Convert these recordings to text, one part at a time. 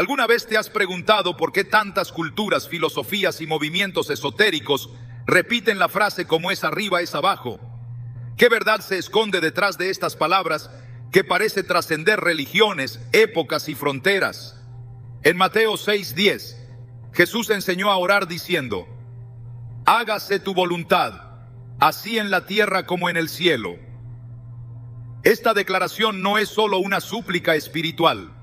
¿Alguna vez te has preguntado por qué tantas culturas, filosofías y movimientos esotéricos repiten la frase como es arriba es abajo? ¿Qué verdad se esconde detrás de estas palabras que parece trascender religiones, épocas y fronteras? En Mateo 6:10, Jesús enseñó a orar diciendo: hágase tu voluntad, así en la tierra como en el cielo. Esta declaración no es solo una súplica espiritual,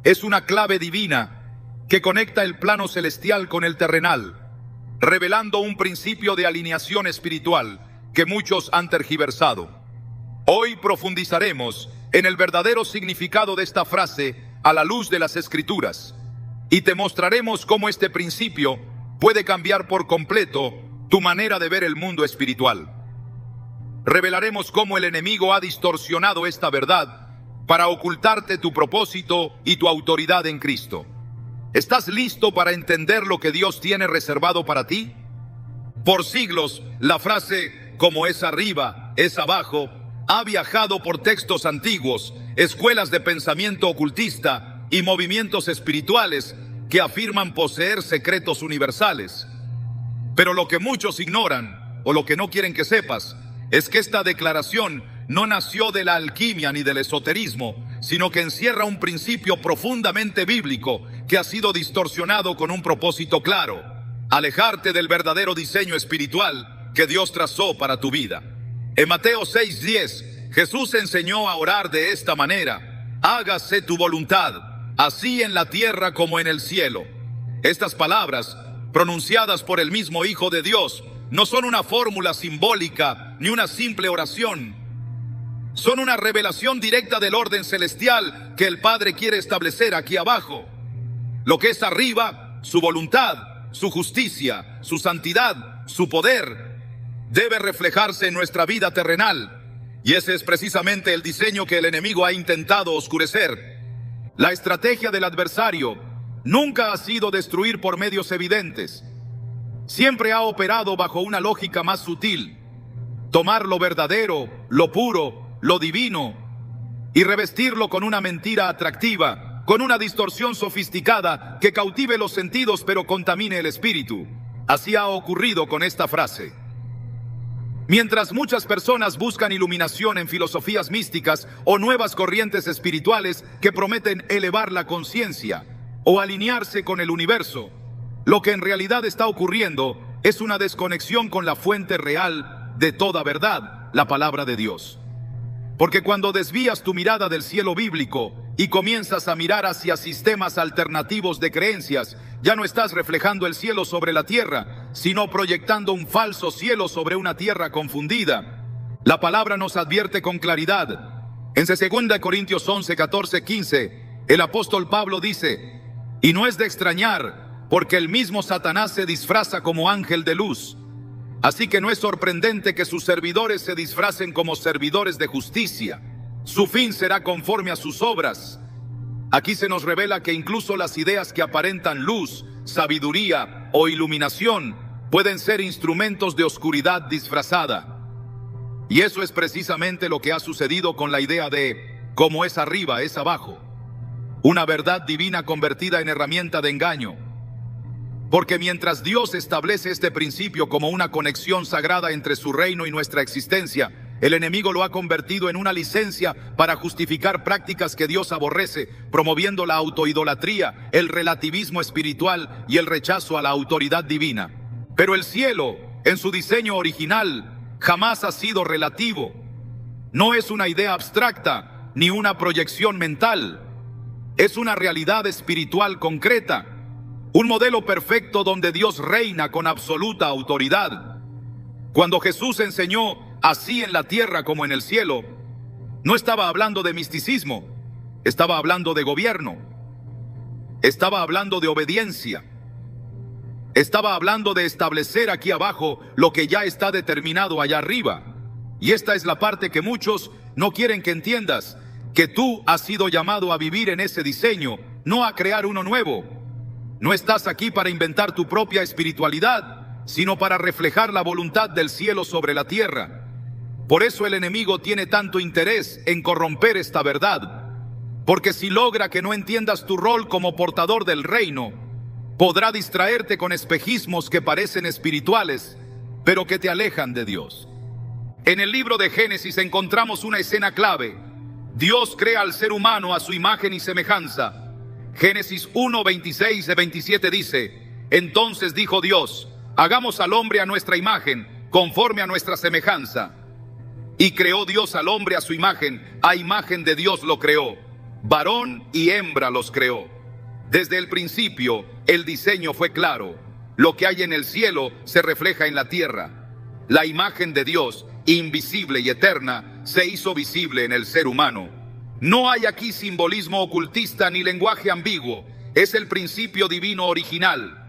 es una clave divina que conecta el plano celestial con el terrenal, revelando un principio de alineación espiritual que muchos han tergiversado. Hoy profundizaremos en el verdadero significado de esta frase a la luz de las Escrituras, y te mostraremos cómo este principio puede cambiar por completo tu manera de ver el mundo espiritual. Revelaremos cómo el enemigo ha distorsionado esta verdad para ocultarte tu propósito y tu autoridad en Cristo. ¿Estás listo para entender lo que Dios tiene reservado para ti? Por siglos, la frase como es arriba, es abajo, ha viajado por textos antiguos, escuelas de pensamiento ocultista y movimientos espirituales que afirman poseer secretos universales. Pero lo que muchos ignoran, o lo que no quieren que sepas, es que esta declaración no nació de la alquimia ni del esoterismo, sino que encierra un principio profundamente bíblico que ha sido distorsionado con un propósito claro: alejarte del verdadero diseño espiritual que Dios trazó para tu vida. En Mateo 6:10, Jesús enseñó a orar de esta manera: hágase tu voluntad, así en la tierra como en el cielo. Estas palabras, pronunciadas por el mismo Hijo de Dios, no son una fórmula simbólica ni una simple oración. Son una revelación directa del orden celestial que el Padre quiere establecer aquí abajo. Lo que es arriba, su voluntad, su justicia, su santidad, su poder, debe reflejarse en nuestra vida terrenal. Y ese es precisamente el diseño que el enemigo ha intentado oscurecer. La estrategia del adversario nunca ha sido destruir por medios evidentes. Siempre ha operado bajo una lógica más sutil: tomar lo verdadero, lo puro, lo divino, y revestirlo con una mentira atractiva, con una distorsión sofisticada que cautive los sentidos pero contamine el espíritu. Así ha ocurrido con esta frase. Mientras muchas personas buscan iluminación en filosofías místicas o nuevas corrientes espirituales que prometen elevar la conciencia o alinearse con el universo, lo que en realidad está ocurriendo es una desconexión con la fuente real de toda verdad, la palabra de Dios. Porque cuando desvías tu mirada del cielo bíblico y comienzas a mirar hacia sistemas alternativos de creencias, ya no estás reflejando el cielo sobre la tierra, sino proyectando un falso cielo sobre una tierra confundida. La palabra nos advierte con claridad. En 2 Corintios 11, 14, 15, el apóstol Pablo dice: y no es de extrañar, porque el mismo Satanás se disfraza como ángel de luz. Así que no es sorprendente que sus servidores se disfracen como servidores de justicia. Su fin será conforme a sus obras. Aquí se nos revela que incluso las ideas que aparentan luz, sabiduría o iluminación pueden ser instrumentos de oscuridad disfrazada. Y eso es precisamente lo que ha sucedido con la idea de como es arriba, es abajo. Una verdad divina convertida en herramienta de engaño. Porque mientras Dios establece este principio como una conexión sagrada entre su reino y nuestra existencia, el enemigo lo ha convertido en una licencia para justificar prácticas que Dios aborrece, promoviendo la autoidolatría, el relativismo espiritual y el rechazo a la autoridad divina. Pero el cielo, en su diseño original, jamás ha sido relativo. No es una idea abstracta ni una proyección mental. Es una realidad espiritual concreta. Un modelo perfecto donde Dios reina con absoluta autoridad. Cuando Jesús enseñó así en la tierra como en el cielo, no estaba hablando de misticismo, estaba hablando de gobierno, estaba hablando de obediencia, estaba hablando de establecer aquí abajo lo que ya está determinado allá arriba. Y esta es la parte que muchos no quieren que entiendas, que tú has sido llamado a vivir en ese diseño, no a crear uno nuevo. No estás aquí para inventar tu propia espiritualidad, sino para reflejar la voluntad del cielo sobre la tierra. Por eso el enemigo tiene tanto interés en corromper esta verdad. Porque si logra que no entiendas tu rol como portador del reino, podrá distraerte con espejismos que parecen espirituales, pero que te alejan de Dios. En el libro de Génesis encontramos una escena clave. Dios crea al ser humano a su imagen y semejanza. Génesis 1, 26 de 27 dice: entonces dijo Dios, hagamos al hombre a nuestra imagen, conforme a nuestra semejanza. Y creó Dios al hombre a su imagen, a imagen de Dios lo creó. Varón y hembra los creó. Desde el principio, el diseño fue claro. Lo que hay en el cielo se refleja en la tierra. La imagen de Dios, invisible y eterna, se hizo visible en el ser humano. No hay aquí simbolismo ocultista ni lenguaje ambiguo. Es el principio divino original.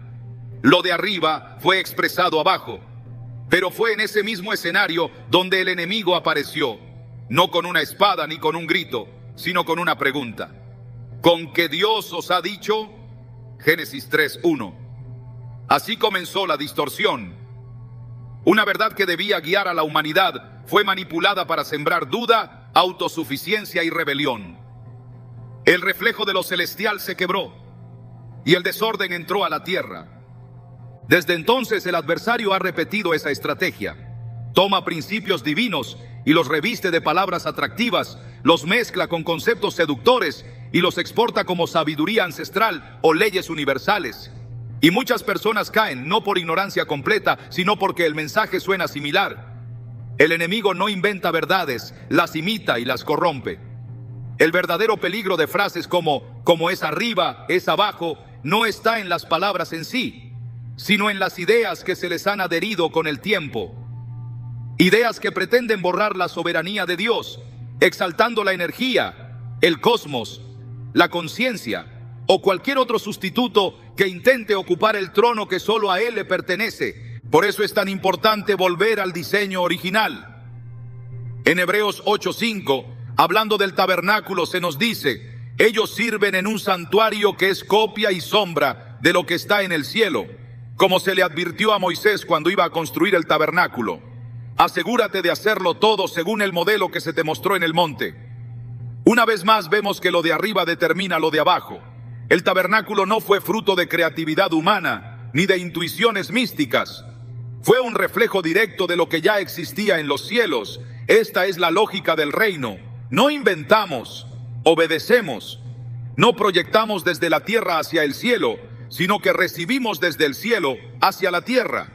Lo de arriba fue expresado abajo. Pero fue en ese mismo escenario donde el enemigo apareció. No con una espada ni con un grito, sino con una pregunta. ¿Con qué Dios os ha dicho? Génesis 3:1. Así comenzó la distorsión. Una verdad que debía guiar a la humanidad fue manipulada para sembrar duda, autosuficiencia y rebelión. El reflejo de lo celestial se quebró y el desorden entró a la tierra. Desde entonces el adversario ha repetido esa estrategia. Toma principios divinos y los reviste de palabras atractivas, los mezcla con conceptos seductores y los exporta como sabiduría ancestral o leyes universales. Y muchas personas caen no por ignorancia completa, sino porque el mensaje suena similar. El enemigo no inventa verdades, las imita y las corrompe. El verdadero peligro de frases como es arriba, es abajo, no está en las palabras en sí, sino en las ideas que se les han adherido con el tiempo. Ideas que pretenden borrar la soberanía de Dios, exaltando la energía, el cosmos, la conciencia o cualquier otro sustituto que intente ocupar el trono que solo a Él le pertenece. Por eso es tan importante volver al diseño original. En Hebreos 8:5, hablando del tabernáculo, se nos dice: ellos sirven en un santuario que es copia y sombra de lo que está en el cielo, como se le advirtió a Moisés cuando iba a construir el tabernáculo. Asegúrate de hacerlo todo según el modelo que se te mostró en el monte. Una vez más vemos que lo de arriba determina lo de abajo. El tabernáculo no fue fruto de creatividad humana, ni de intuiciones místicas. Fue un reflejo directo de lo que ya existía en los cielos. Esta es la lógica del reino. No inventamos, obedecemos. No proyectamos desde la tierra hacia el cielo, sino que recibimos desde el cielo hacia la tierra.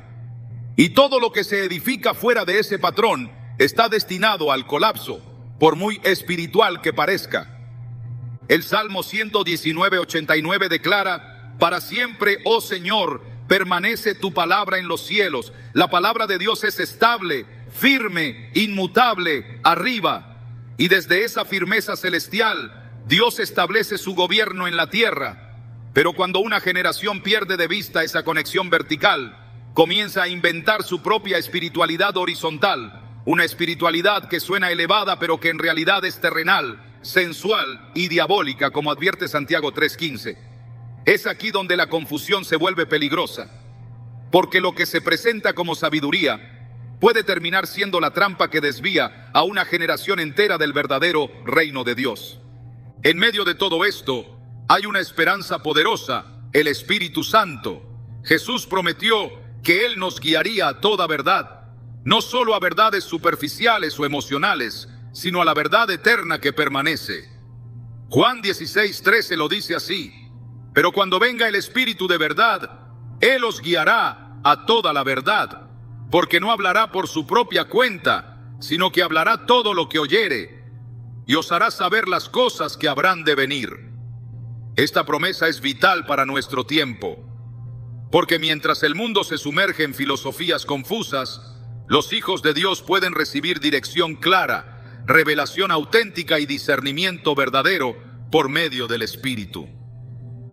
Y todo lo que se edifica fuera de ese patrón está destinado al colapso, por muy espiritual que parezca. El Salmo 119:89 declara: para siempre, oh Señor, permanece tu palabra en los cielos. La palabra de Dios es estable, firme, inmutable, arriba. Y desde esa firmeza celestial, Dios establece su gobierno en la tierra. Pero cuando una generación pierde de vista esa conexión vertical, comienza a inventar su propia espiritualidad horizontal, una espiritualidad que suena elevada pero que en realidad es terrenal, sensual y diabólica, como advierte Santiago 3:15. Es aquí donde la confusión se vuelve peligrosa, porque lo que se presenta como sabiduría puede terminar siendo la trampa que desvía a una generación entera del verdadero reino de Dios. En medio de todo esto, hay una esperanza poderosa, el Espíritu Santo. Jesús prometió que Él nos guiaría a toda verdad, no solo a verdades superficiales o emocionales, sino a la verdad eterna que permanece. Juan 16:13 lo dice así: pero cuando venga el Espíritu de verdad, Él os guiará a toda la verdad, porque no hablará por su propia cuenta, sino que hablará todo lo que oyere, y os hará saber las cosas que habrán de venir. Esta promesa es vital para nuestro tiempo, porque mientras el mundo se sumerge en filosofías confusas, los hijos de Dios pueden recibir dirección clara, revelación auténtica y discernimiento verdadero por medio del Espíritu.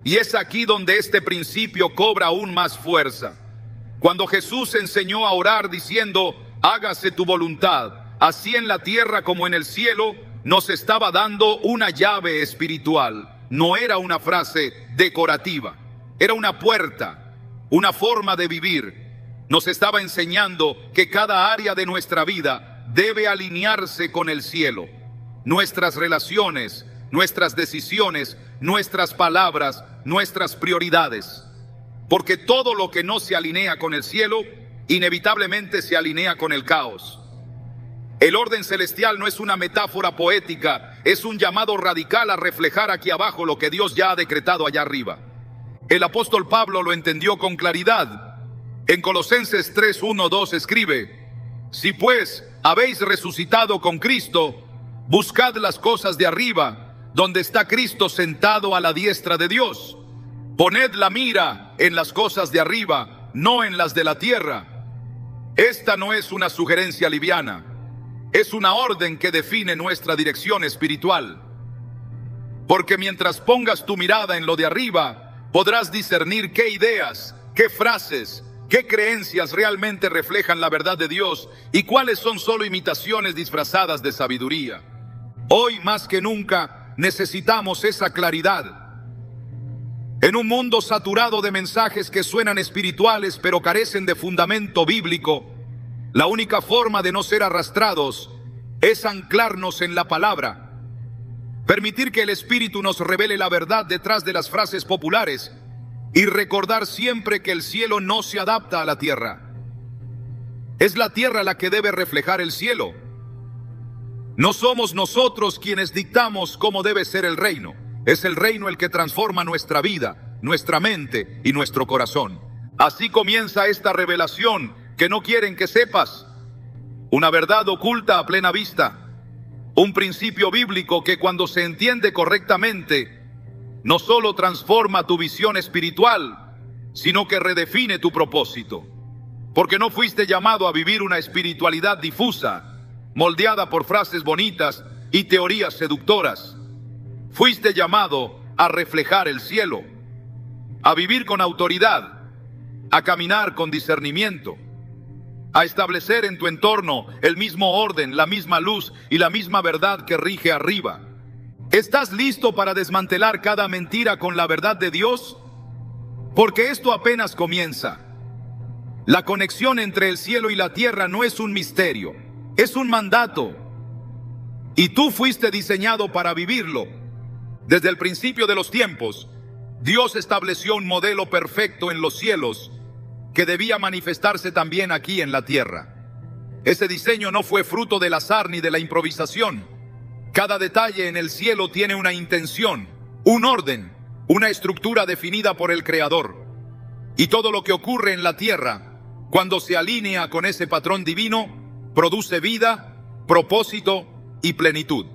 Y es aquí donde este principio cobra aún más fuerza. Cuando Jesús enseñó a orar diciendo: hágase tu voluntad, así en la tierra como en el cielo, nos estaba dando una llave espiritual. No era una frase decorativa, era una puerta, una forma de vivir. Nos estaba enseñando que cada área de nuestra vida debe alinearse con el cielo. Nuestras relaciones, nuestras decisiones, nuestras palabras, nuestras prioridades. Porque todo lo que no se alinea con el cielo, inevitablemente se alinea con el caos. El orden celestial no es una metáfora poética, es un llamado radical a reflejar aquí abajo lo que Dios ya ha decretado allá arriba. El apóstol Pablo lo entendió con claridad. En Colosenses 3:1-2 escribe: si pues habéis resucitado con Cristo, buscad las cosas de arriba, donde está Cristo sentado a la diestra de Dios. Poned la mira en las cosas de arriba, no en las de la tierra. Esta no es una sugerencia liviana, es una orden que define nuestra dirección espiritual. Porque mientras pongas tu mirada en lo de arriba, podrás discernir qué ideas, qué frases, qué creencias realmente reflejan la verdad de Dios y cuáles son solo imitaciones disfrazadas de sabiduría. Hoy más que nunca necesitamos esa claridad. En un mundo saturado de mensajes que suenan espirituales pero carecen de fundamento bíblico, la única forma de no ser arrastrados es anclarnos en la palabra. Permitir que el Espíritu nos revele la verdad detrás de las frases populares y recordar siempre que el cielo no se adapta a la tierra. Es la tierra la que debe reflejar el cielo. No somos nosotros quienes dictamos cómo debe ser el reino. Es el reino el que transforma nuestra vida, nuestra mente y nuestro corazón. Así comienza esta revelación que no quieren que sepas. Una verdad oculta a plena vista. Un principio bíblico que cuando se entiende correctamente, no solo transforma tu visión espiritual, sino que redefine tu propósito. Porque no fuiste llamado a vivir una espiritualidad difusa, moldeada por frases bonitas y teorías seductoras. Fuiste llamado a reflejar el cielo, a vivir con autoridad, a caminar con discernimiento, a establecer en tu entorno el mismo orden, la misma luz y la misma verdad que rige arriba. ¿Estás listo para desmantelar cada mentira con la verdad de Dios? Porque esto apenas comienza. La conexión entre el cielo y la tierra no es un misterio, es un mandato. Y tú fuiste diseñado para vivirlo. Desde el principio de los tiempos, Dios estableció un modelo perfecto en los cielos que debía manifestarse también aquí en la tierra. Ese diseño no fue fruto del azar ni de la improvisación. Cada detalle en el cielo tiene una intención, un orden, una estructura definida por el Creador. Y todo lo que ocurre en la tierra, cuando se alinea con ese patrón divino, produce vida, propósito y plenitud.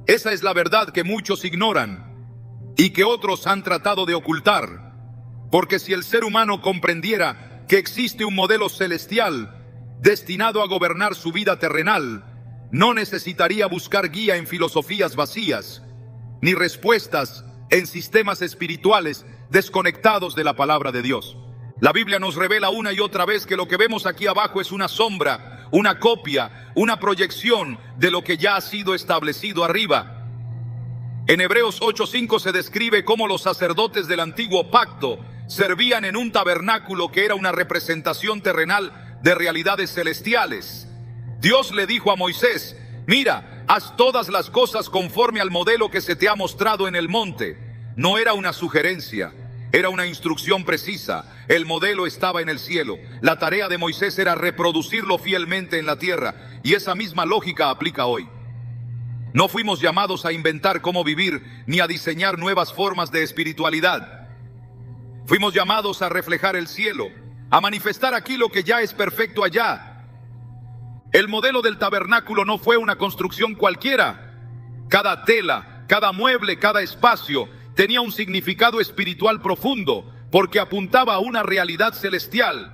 Esa es la verdad que muchos ignoran y que otros han tratado de ocultar. Porque si el ser humano comprendiera que existe un modelo celestial destinado a gobernar su vida terrenal, no necesitaría buscar guía en filosofías vacías, ni respuestas en sistemas espirituales desconectados de la palabra de Dios. La Biblia nos revela una y otra vez que lo que vemos aquí abajo es una sombra, una copia, una proyección de lo que ya ha sido establecido arriba. En Hebreos 8:5 se describe cómo los sacerdotes del antiguo pacto servían en un tabernáculo que era una representación terrenal de realidades celestiales. Dios le dijo a Moisés: mira, haz todas las cosas conforme al modelo que se te ha mostrado en el monte. No era una sugerencia, era una instrucción precisa. El modelo estaba en el cielo. La tarea de Moisés era reproducirlo fielmente en la tierra, y esa misma lógica aplica hoy. No fuimos llamados a inventar cómo vivir ni a diseñar nuevas formas de espiritualidad. Fuimos llamados a reflejar el cielo, a manifestar aquí lo que ya es perfecto allá. El modelo del tabernáculo no fue una construcción cualquiera. Cada tela, cada mueble, cada espacio tenía un significado espiritual profundo, porque apuntaba a una realidad celestial.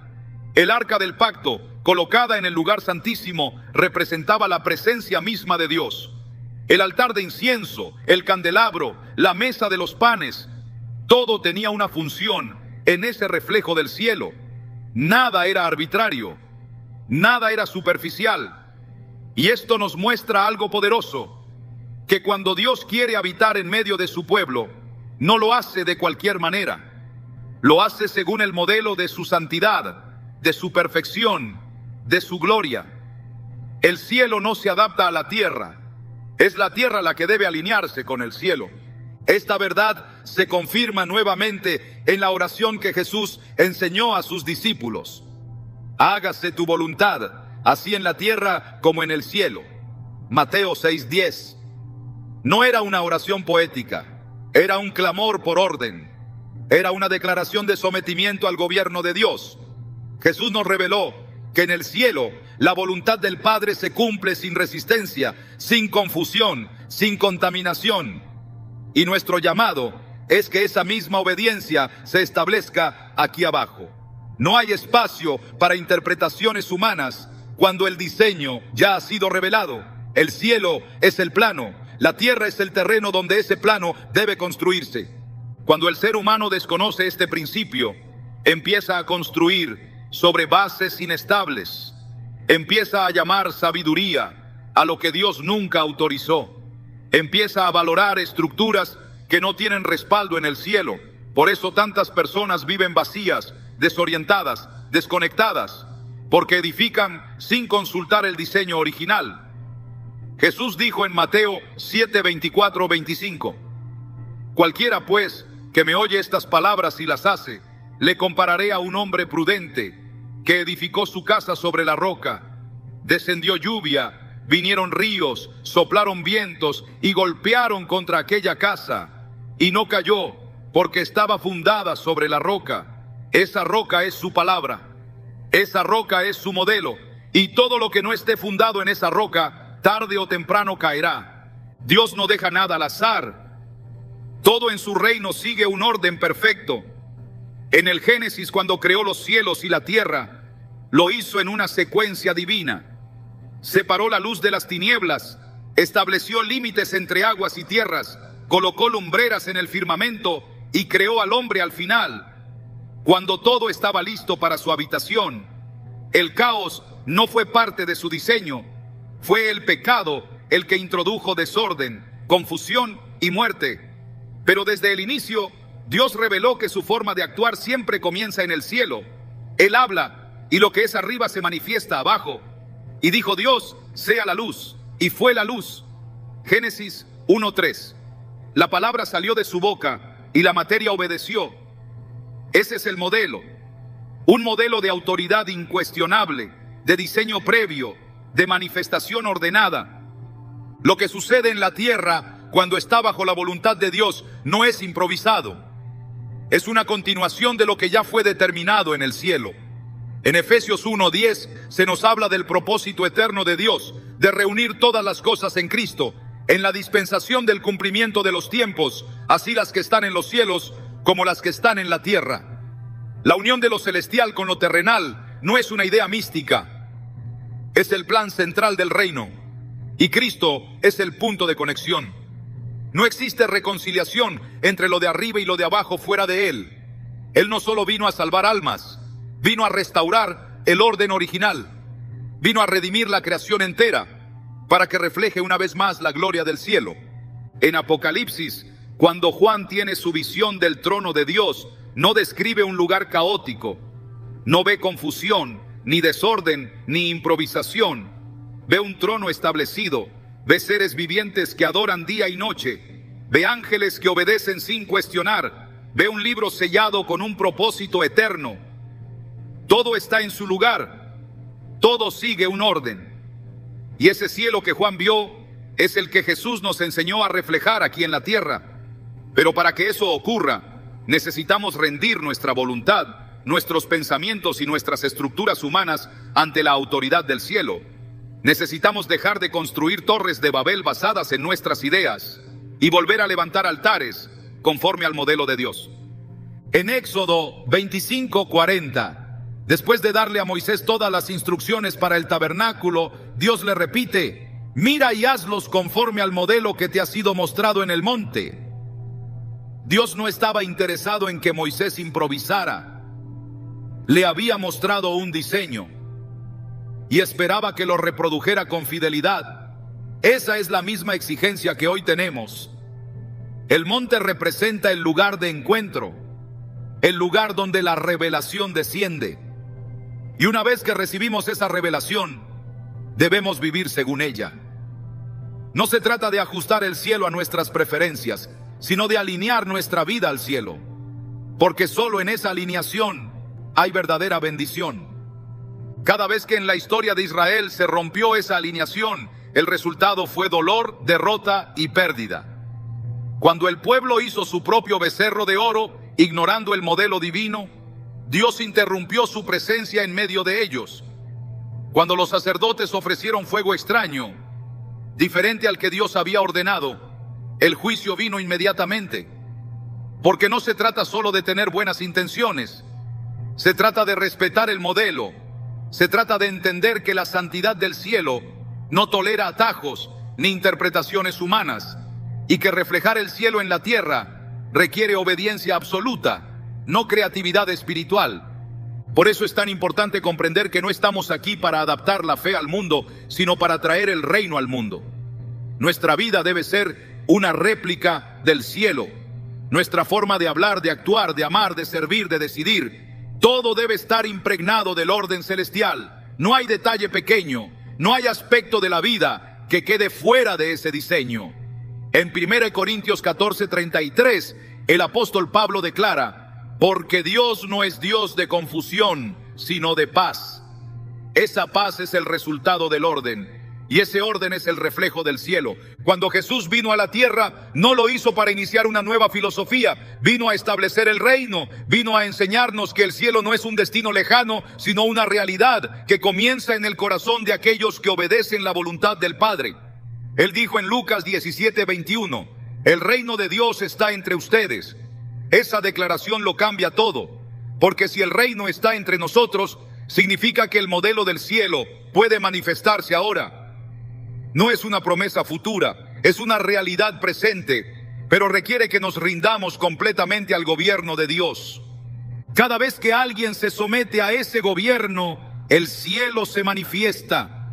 El arca del pacto, colocada en el lugar santísimo, representaba la presencia misma de Dios. El altar de incienso, el candelabro, la mesa de los panes, todo tenía una función en ese reflejo del cielo. Nada era arbitrario, nada era superficial. Y esto nos muestra algo poderoso, que cuando Dios quiere habitar en medio de su pueblo, no lo hace de cualquier manera. Lo hace según el modelo de su santidad, de su perfección, de su gloria. El cielo no se adapta a la tierra. Es la tierra la que debe alinearse con el cielo. Esta verdad se confirma nuevamente en la oración que Jesús enseñó a sus discípulos. Hágase tu voluntad, así en la tierra como en el cielo. Mateo 6:10. No era una oración poética, era un clamor por orden. Era una declaración de sometimiento al gobierno de Dios. Jesús nos reveló que en el cielo la voluntad del Padre se cumple sin resistencia, sin confusión, sin contaminación. Y nuestro llamado es que esa misma obediencia se establezca aquí abajo. No hay espacio para interpretaciones humanas cuando el diseño ya ha sido revelado. El cielo es el plano, la tierra es el terreno donde ese plano debe construirse. Cuando el ser humano desconoce este principio, empieza a construir sobre bases inestables. Empieza a llamar sabiduría a lo que Dios nunca autorizó. Empieza a valorar estructuras que no tienen respaldo en el cielo. Por eso tantas personas viven vacías, desorientadas, desconectadas, porque edifican sin consultar el diseño original. Jesús dijo en Mateo 7:24-25: Cualquiera pues que me oye estas palabras y las hace, le compararé a un hombre prudente que edificó su casa sobre la roca. Descendió lluvia, vinieron ríos, soplaron vientos y golpearon contra aquella casa, y no cayó, porque estaba fundada sobre la roca. Esa roca es su palabra, esa roca es su modelo, y todo lo que no esté fundado en esa roca, tarde o temprano caerá. Dios no deja nada al azar. Todo en su reino sigue un orden perfecto. En el Génesis, cuando creó los cielos y la tierra, lo hizo en una secuencia divina. Separó la luz de las tinieblas, estableció límites entre aguas y tierras, colocó lumbreras en el firmamento y creó al hombre al final. Cuando todo estaba listo para su habitación, el caos no fue parte de su diseño, fue el pecado el que introdujo desorden, confusión y muerte. Pero desde el inicio, Dios reveló que su forma de actuar siempre comienza en el cielo. Él habla y lo que es arriba se manifiesta abajo. Y dijo Dios: sea la luz, y fue la luz. Génesis 1:3. La palabra salió de su boca y la materia obedeció. Ese es el modelo. Un modelo de autoridad incuestionable, de diseño previo, de manifestación ordenada. Lo que sucede en la tierra cuando está bajo la voluntad de Dios no es improvisado. Es una continuación de lo que ya fue determinado en el cielo. En Efesios 1:10 se nos habla del propósito eterno de Dios, de reunir todas las cosas en Cristo, en la dispensación del cumplimiento de los tiempos, así las que están en los cielos como las que están en la tierra. La unión de lo celestial con lo terrenal no es una idea mística, es el plan central del reino, y Cristo es el punto de conexión. No existe reconciliación entre lo de arriba y lo de abajo fuera de Él. Él no solo vino a salvar almas, vino a restaurar el orden original, vino a redimir la creación entera, para que refleje una vez más la gloria del cielo. En Apocalipsis, cuando Juan tiene su visión del trono de Dios, no describe un lugar caótico, no ve confusión, ni desorden, ni improvisación. Ve un trono establecido, ve seres vivientes que adoran día y noche, ve ángeles que obedecen sin cuestionar, ve un libro sellado con un propósito eterno. Todo está en su lugar, todo sigue un orden. Y ese cielo que Juan vio es el que Jesús nos enseñó a reflejar aquí en la tierra. Pero para que eso ocurra, necesitamos rendir nuestra voluntad, nuestros pensamientos y nuestras estructuras humanas ante la autoridad del cielo. Necesitamos dejar de construir torres de Babel basadas en nuestras ideas y volver a levantar altares conforme al modelo de Dios. En Éxodo 25:40, después de darle a Moisés todas las instrucciones para el tabernáculo, Dios le repite: mira y hazlos conforme al modelo que te ha sido mostrado en el monte. Dios no estaba interesado en que Moisés improvisara. Le había mostrado un diseño y esperaba que lo reprodujera con fidelidad. Esa es la misma exigencia que hoy tenemos. El monte representa el lugar de encuentro, el lugar donde la revelación desciende. Y una vez que recibimos esa revelación, debemos vivir según ella. No se trata de ajustar el cielo a nuestras preferencias, sino de alinear nuestra vida al cielo. Porque solo en esa alineación hay verdadera bendición. Cada vez que en la historia de Israel se rompió esa alineación, el resultado fue dolor, derrota y pérdida. Cuando el pueblo hizo su propio becerro de oro, ignorando el modelo divino, Dios interrumpió su presencia en medio de ellos. Cuando los sacerdotes ofrecieron fuego extraño, diferente al que Dios había ordenado, el juicio vino inmediatamente. Porque no se trata solo de tener buenas intenciones, se trata de respetar el modelo, se trata de entender que la santidad del cielo no tolera atajos ni interpretaciones humanas, y que reflejar el cielo en la tierra requiere obediencia absoluta, no creatividad espiritual. Por eso es tan importante comprender que no estamos aquí para adaptar la fe al mundo, sino para traer el reino al mundo. Nuestra vida debe ser una réplica del cielo. Nuestra forma de hablar, de actuar, de amar, de servir, de decidir, todo debe estar impregnado del orden celestial. No hay detalle pequeño, no hay aspecto de la vida que quede fuera de ese diseño. En 1 Corintios 14:33, el apóstol Pablo declara: porque Dios no es Dios de confusión, sino de paz. Esa paz es el resultado del orden. Y ese orden es el reflejo del cielo. Cuando Jesús vino a la tierra, no lo hizo para iniciar una nueva filosofía. Vino a establecer el reino. Vino a enseñarnos que el cielo no es un destino lejano, sino una realidad que comienza en el corazón de aquellos que obedecen la voluntad del Padre. Él dijo en Lucas 17:21, el reino de Dios está entre ustedes. Esa declaración lo cambia todo. Porque si el reino está entre nosotros, significa que el modelo del cielo puede manifestarse ahora. No es una promesa futura, es una realidad presente, pero requiere que nos rindamos completamente al gobierno de Dios. Cada vez que alguien se somete a ese gobierno, el cielo se manifiesta.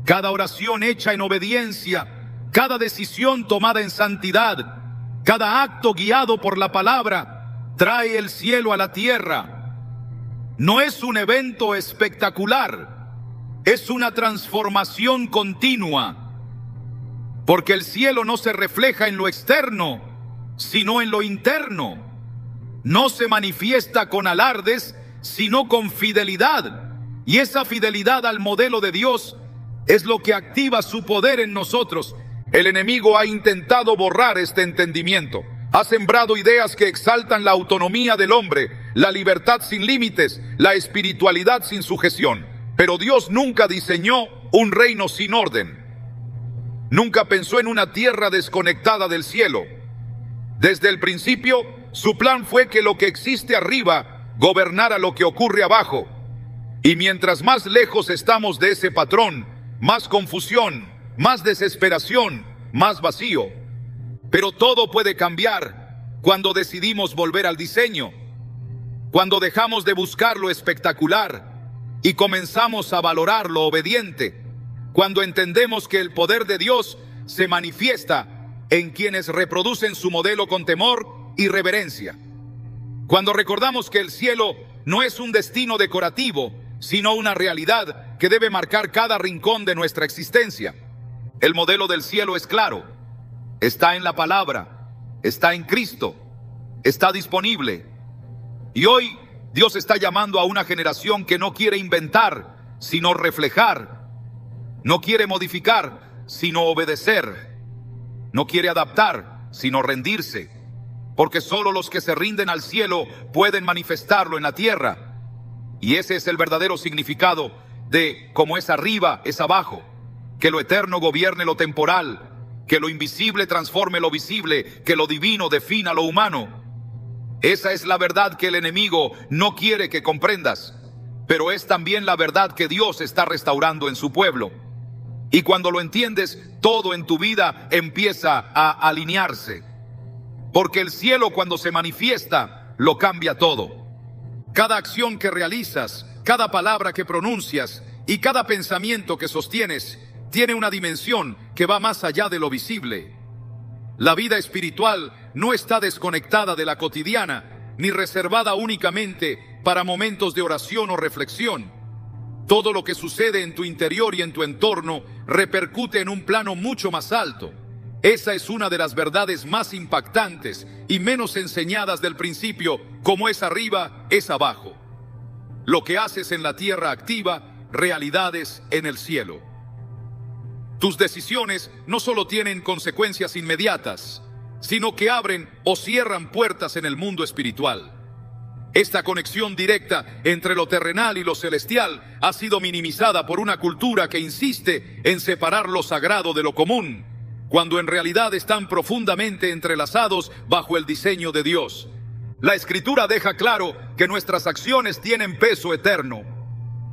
Cada oración hecha en obediencia, cada decisión tomada en santidad, cada acto guiado por la palabra, trae el cielo a la tierra. No es un evento espectacular, es una transformación continua, porque el cielo no se refleja en lo externo, sino en lo interno. No se manifiesta con alardes, sino con fidelidad. Y esa fidelidad al modelo de Dios es lo que activa su poder en nosotros. El enemigo ha intentado borrar este entendimiento. Ha sembrado ideas que exaltan la autonomía del hombre, la libertad sin límites, la espiritualidad sin sujeción. Pero Dios nunca diseñó un reino sin orden. Nunca pensó en una tierra desconectada del cielo. Desde el principio, su plan fue que lo que existe arriba gobernara lo que ocurre abajo. Y mientras más lejos estamos de ese patrón, más confusión, más desesperación, más vacío. Pero todo puede cambiar cuando decidimos volver al diseño. Cuando dejamos de buscar lo espectacular y comenzamos a valorar lo obediente, cuando entendemos que el poder de Dios se manifiesta en quienes reproducen su modelo con temor y reverencia, cuando recordamos que el cielo no es un destino decorativo, sino una realidad que debe marcar cada rincón de nuestra existencia. El modelo del cielo es claro, está en la palabra, está en Cristo, está disponible. Y hoy Dios está llamando a una generación que no quiere inventar, sino reflejar. No quiere modificar, sino obedecer. No quiere adaptar, sino rendirse. Porque solo los que se rinden al cielo pueden manifestarlo en la tierra. Y ese es el verdadero significado de como es arriba, es abajo. Que lo eterno gobierne lo temporal. Que lo invisible transforme lo visible. Que lo divino defina lo humano. Esa es la verdad que el enemigo no quiere que comprendas, pero es también la verdad que Dios está restaurando en su pueblo. Y cuando lo entiendes, todo en tu vida empieza a alinearse, porque el cielo cuando se manifiesta, lo cambia todo. Cada acción que realizas, cada palabra que pronuncias y cada pensamiento que sostienes, tiene una dimensión que va más allá de lo visible. La vida espiritual no está desconectada de la cotidiana, ni reservada únicamente para momentos de oración o reflexión. Todo lo que sucede en tu interior y en tu entorno repercute en un plano mucho más alto. Esa es una de las verdades más impactantes y menos enseñadas del principio. Como es arriba, es abajo. Lo que haces en la tierra activa realidades en el cielo. Tus decisiones no solo tienen consecuencias inmediatas, sino que abren o cierran puertas en el mundo espiritual. Esta conexión directa entre lo terrenal y lo celestial ha sido minimizada por una cultura que insiste en separar lo sagrado de lo común, cuando en realidad están profundamente entrelazados bajo el diseño de Dios. La Escritura deja claro que nuestras acciones tienen peso eterno.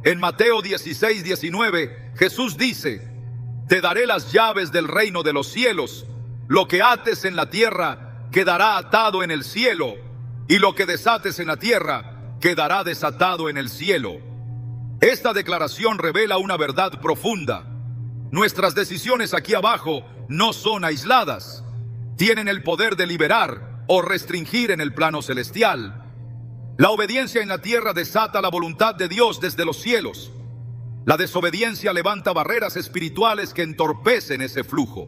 En Mateo 16:19, Jesús dice: te daré las llaves del reino de los cielos. Lo que ates en la tierra quedará atado en el cielo, y lo que desates en la tierra quedará desatado en el cielo. Esta declaración revela una verdad profunda. Nuestras decisiones aquí abajo no son aisladas. Tienen el poder de liberar o restringir en el plano celestial. La obediencia en la tierra desata la voluntad de Dios desde los cielos. La desobediencia levanta barreras espirituales que entorpecen ese flujo.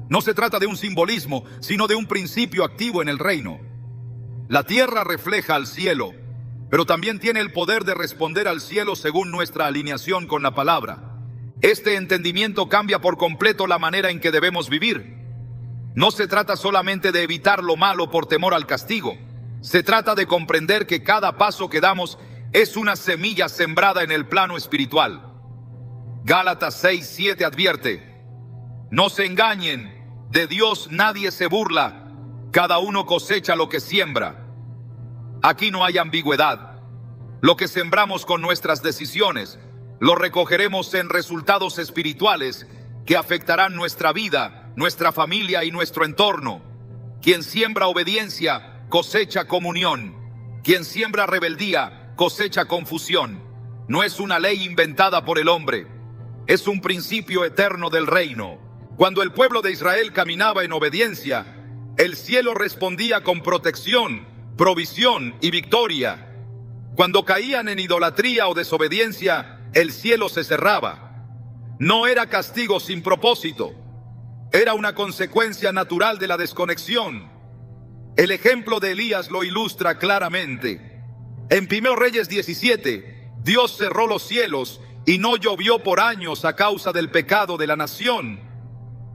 No se trata de un simbolismo, sino de un principio activo en el reino. La tierra refleja al cielo, pero también tiene el poder de responder al cielo según nuestra alineación con la palabra. Este entendimiento cambia por completo la manera en que debemos vivir. No se trata solamente de evitar lo malo por temor al castigo. Se trata de comprender que cada paso que damos es una semilla sembrada en el plano espiritual. Gálatas 6:7 advierte: no se engañen, de Dios nadie se burla, cada uno cosecha lo que siembra. Aquí no hay ambigüedad. Lo que sembramos con nuestras decisiones, lo recogeremos en resultados espirituales que afectarán nuestra vida, nuestra familia y nuestro entorno. Quien siembra obediencia, cosecha comunión. Quien siembra rebeldía, cosecha confusión. No es una ley inventada por el hombre, es un principio eterno del reino. Cuando el pueblo de Israel caminaba en obediencia, el cielo respondía con protección, provisión y victoria. Cuando caían en idolatría o desobediencia, el cielo se cerraba. No era castigo sin propósito, era una consecuencia natural de la desconexión. El ejemplo de Elías lo ilustra claramente. En 1 Reyes 17, Dios cerró los cielos y no llovió por años a causa del pecado de la nación.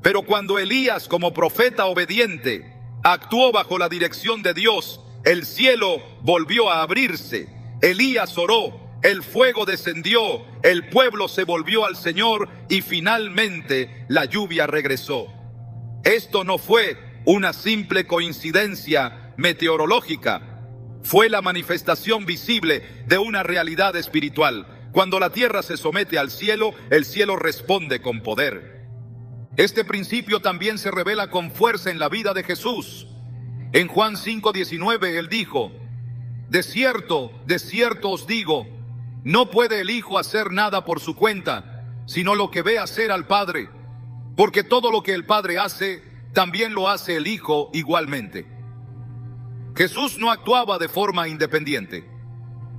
Pero cuando Elías, como profeta obediente, actuó bajo la dirección de Dios, el cielo volvió a abrirse. Elías oró, el fuego descendió, el pueblo se volvió al Señor y finalmente la lluvia regresó. Esto no fue una simple coincidencia meteorológica. Fue la manifestación visible de una realidad espiritual. Cuando la tierra se somete al cielo, el cielo responde con poder. Este principio también se revela con fuerza en la vida de Jesús. En Juan 5:19 él dijo: de cierto os digo, no puede el Hijo hacer nada por su cuenta, sino lo que ve hacer al Padre, porque todo lo que el Padre hace, también lo hace el Hijo igualmente. Jesús no actuaba de forma independiente.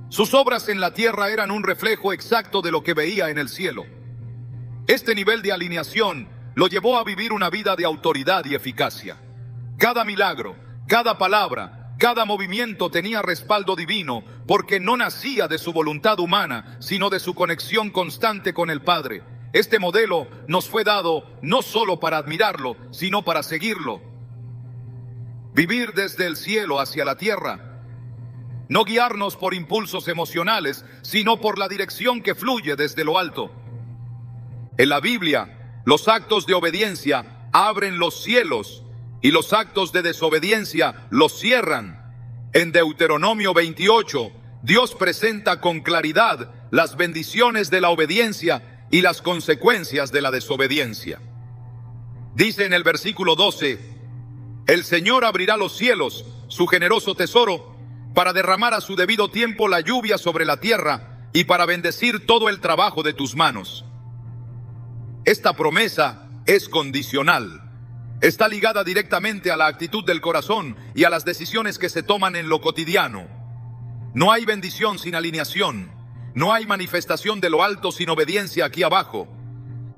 Sus obras en la tierra eran un reflejo exacto de lo que veía en el cielo. Este nivel de alineación lo llevó a vivir una vida de autoridad y eficacia. Cada milagro, cada palabra, cada movimiento tenía respaldo divino, porque no nacía de su voluntad humana, sino de su conexión constante con el Padre. Este modelo nos fue dado no solo para admirarlo, sino para seguirlo. Vivir desde el cielo hacia la tierra. No guiarnos por impulsos emocionales, sino por la dirección que fluye desde lo alto. En la Biblia, los actos de obediencia abren los cielos y los actos de desobediencia los cierran. En Deuteronomio 28, Dios presenta con claridad las bendiciones de la obediencia y las consecuencias de la desobediencia. Dice en el versículo 12: el Señor abrirá los cielos, su generoso tesoro, para derramar a su debido tiempo la lluvia sobre la tierra y para bendecir todo el trabajo de tus manos. Esta promesa es condicional. Está ligada directamente a la actitud del corazón y a las decisiones que se toman en lo cotidiano. No hay bendición sin alineación. No hay manifestación de lo alto sin obediencia aquí abajo.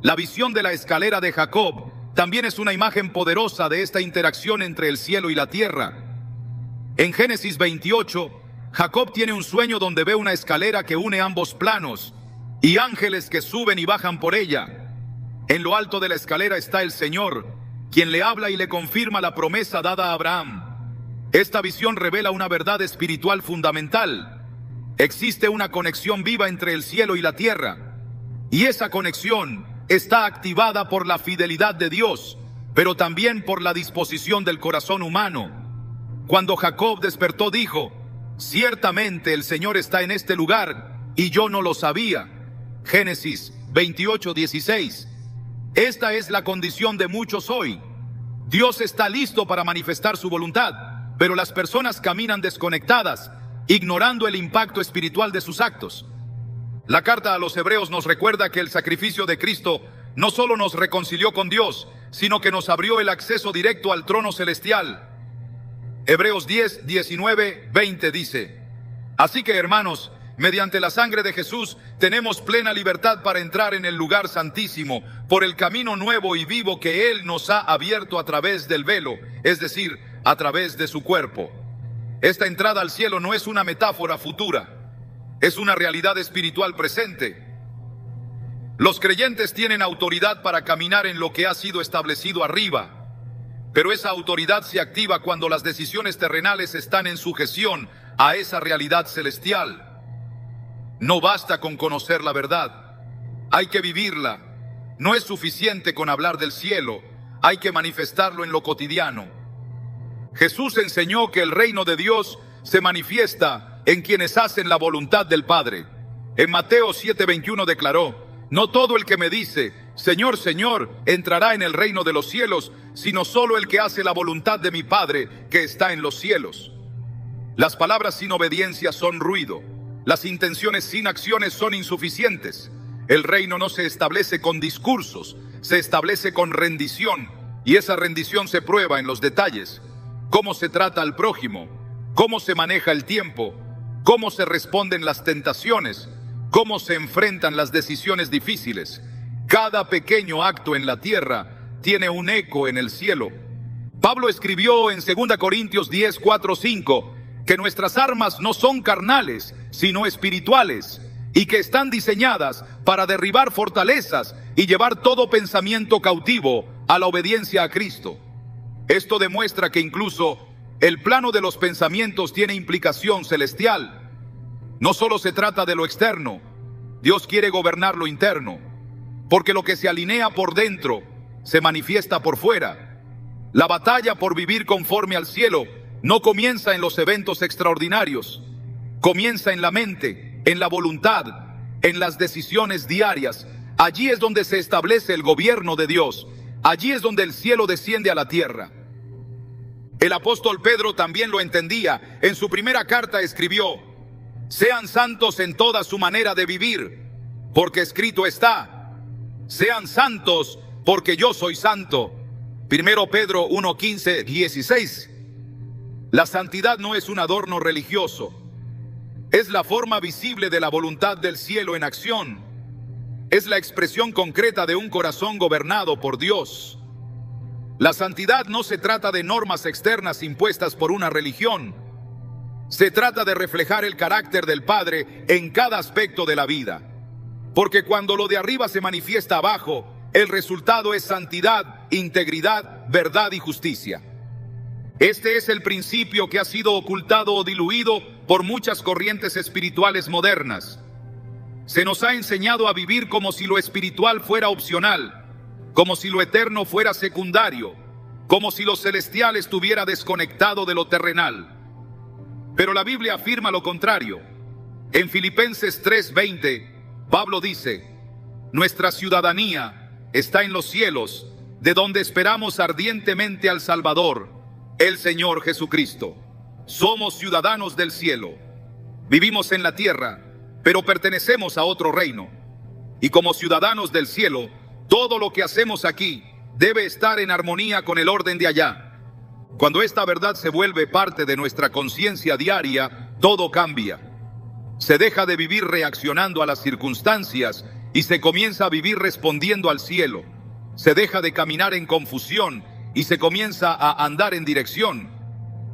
La visión de la escalera de Jacob también es una imagen poderosa de esta interacción entre el cielo y la tierra. En Génesis 28, Jacob tiene un sueño donde ve una escalera que une ambos planos y ángeles que suben y bajan por ella. En lo alto de la escalera está el Señor, quien le habla y le confirma la promesa dada a Abraham. Esta visión revela una verdad espiritual fundamental. Existe una conexión viva entre el cielo y la tierra, y esa conexión está activada por la fidelidad de Dios, pero también por la disposición del corazón humano. Cuando Jacob despertó dijo: ciertamente el Señor está en este lugar, y yo no lo sabía. Génesis 28:16. Esta es la condición de muchos hoy. Dios está listo para manifestar su voluntad, pero las personas caminan desconectadas, ignorando el impacto espiritual de sus actos. La carta a los Hebreos nos recuerda que el sacrificio de Cristo no solo nos reconcilió con Dios, sino que nos abrió el acceso directo al trono celestial. Hebreos 10, 19, 20 dice: así que, hermanos, mediante la sangre de Jesús tenemos plena libertad para entrar en el lugar santísimo por el camino nuevo y vivo que Él nos ha abierto a través del velo, es decir, a través de su cuerpo. Esta entrada al cielo no es una metáfora futura, es una realidad espiritual presente. Los creyentes tienen autoridad para caminar en lo que ha sido establecido arriba, pero esa autoridad se activa cuando las decisiones terrenales están en sujeción a esa realidad celestial. No basta con conocer la verdad, hay que vivirla. No es suficiente con hablar del cielo, hay que manifestarlo en lo cotidiano. Jesús enseñó que el reino de Dios se manifiesta en quienes hacen la voluntad del Padre. En Mateo 7:21 declaró: no todo el que me dice, Señor, Señor, entrará en el reino de los cielos, sino solo el que hace la voluntad de mi Padre que está en los cielos. Las palabras sin obediencia son ruido. Las intenciones sin acciones son insuficientes. El reino no se establece con discursos, se establece con rendición, y esa rendición se prueba en los detalles. Cómo se trata al prójimo, cómo se maneja el tiempo, cómo se responden las tentaciones, cómo se enfrentan las decisiones difíciles. Cada pequeño acto en la tierra tiene un eco en el cielo. Pablo escribió en 2 Corintios 10, 4, 5 que nuestras armas no son carnales, sino espirituales, y que están diseñadas para derribar fortalezas y llevar todo pensamiento cautivo a la obediencia a Cristo. Esto demuestra que incluso el plano de los pensamientos tiene implicación celestial. No solo se trata de lo externo, Dios quiere gobernar lo interno, porque lo que se alinea por dentro se manifiesta por fuera. La batalla por vivir conforme al cielo no comienza en los eventos extraordinarios, comienza en la mente, en la voluntad, en las decisiones diarias. Allí es donde se establece el gobierno de Dios, allí es donde el cielo desciende a la tierra. El apóstol Pedro también lo entendía. En su primera carta escribió: sean santos en toda su manera de vivir, porque escrito está: sean santos porque yo soy santo. 1 Pedro 1, 15, 16. La santidad no es un adorno religioso, es la forma visible de la voluntad del cielo en acción. Es la expresión concreta de un corazón gobernado por Dios. La santidad no se trata de normas externas impuestas por una religión. Se trata de reflejar el carácter del Padre en cada aspecto de la vida. Porque cuando lo de arriba se manifiesta abajo, el resultado es santidad, integridad, verdad y justicia. Este es el principio que ha sido ocultado o diluido por muchas corrientes espirituales modernas. Se nos ha enseñado a vivir como si lo espiritual fuera opcional, como si lo eterno fuera secundario, como si lo celestial estuviera desconectado de lo terrenal. Pero la Biblia afirma lo contrario. En Filipenses 3:20, Pablo dice: nuestra ciudadanía está en los cielos, de donde esperamos ardientemente al Salvador, el Señor Jesucristo. Somos ciudadanos del cielo. Vivimos en la tierra, pero pertenecemos a otro reino. Y como ciudadanos del cielo, todo lo que hacemos aquí debe estar en armonía con el orden de allá. Cuando esta verdad se vuelve parte de nuestra conciencia diaria, todo cambia. Se deja de vivir reaccionando a las circunstancias y se comienza a vivir respondiendo al cielo. Se deja de caminar en confusión y se comienza a andar en dirección.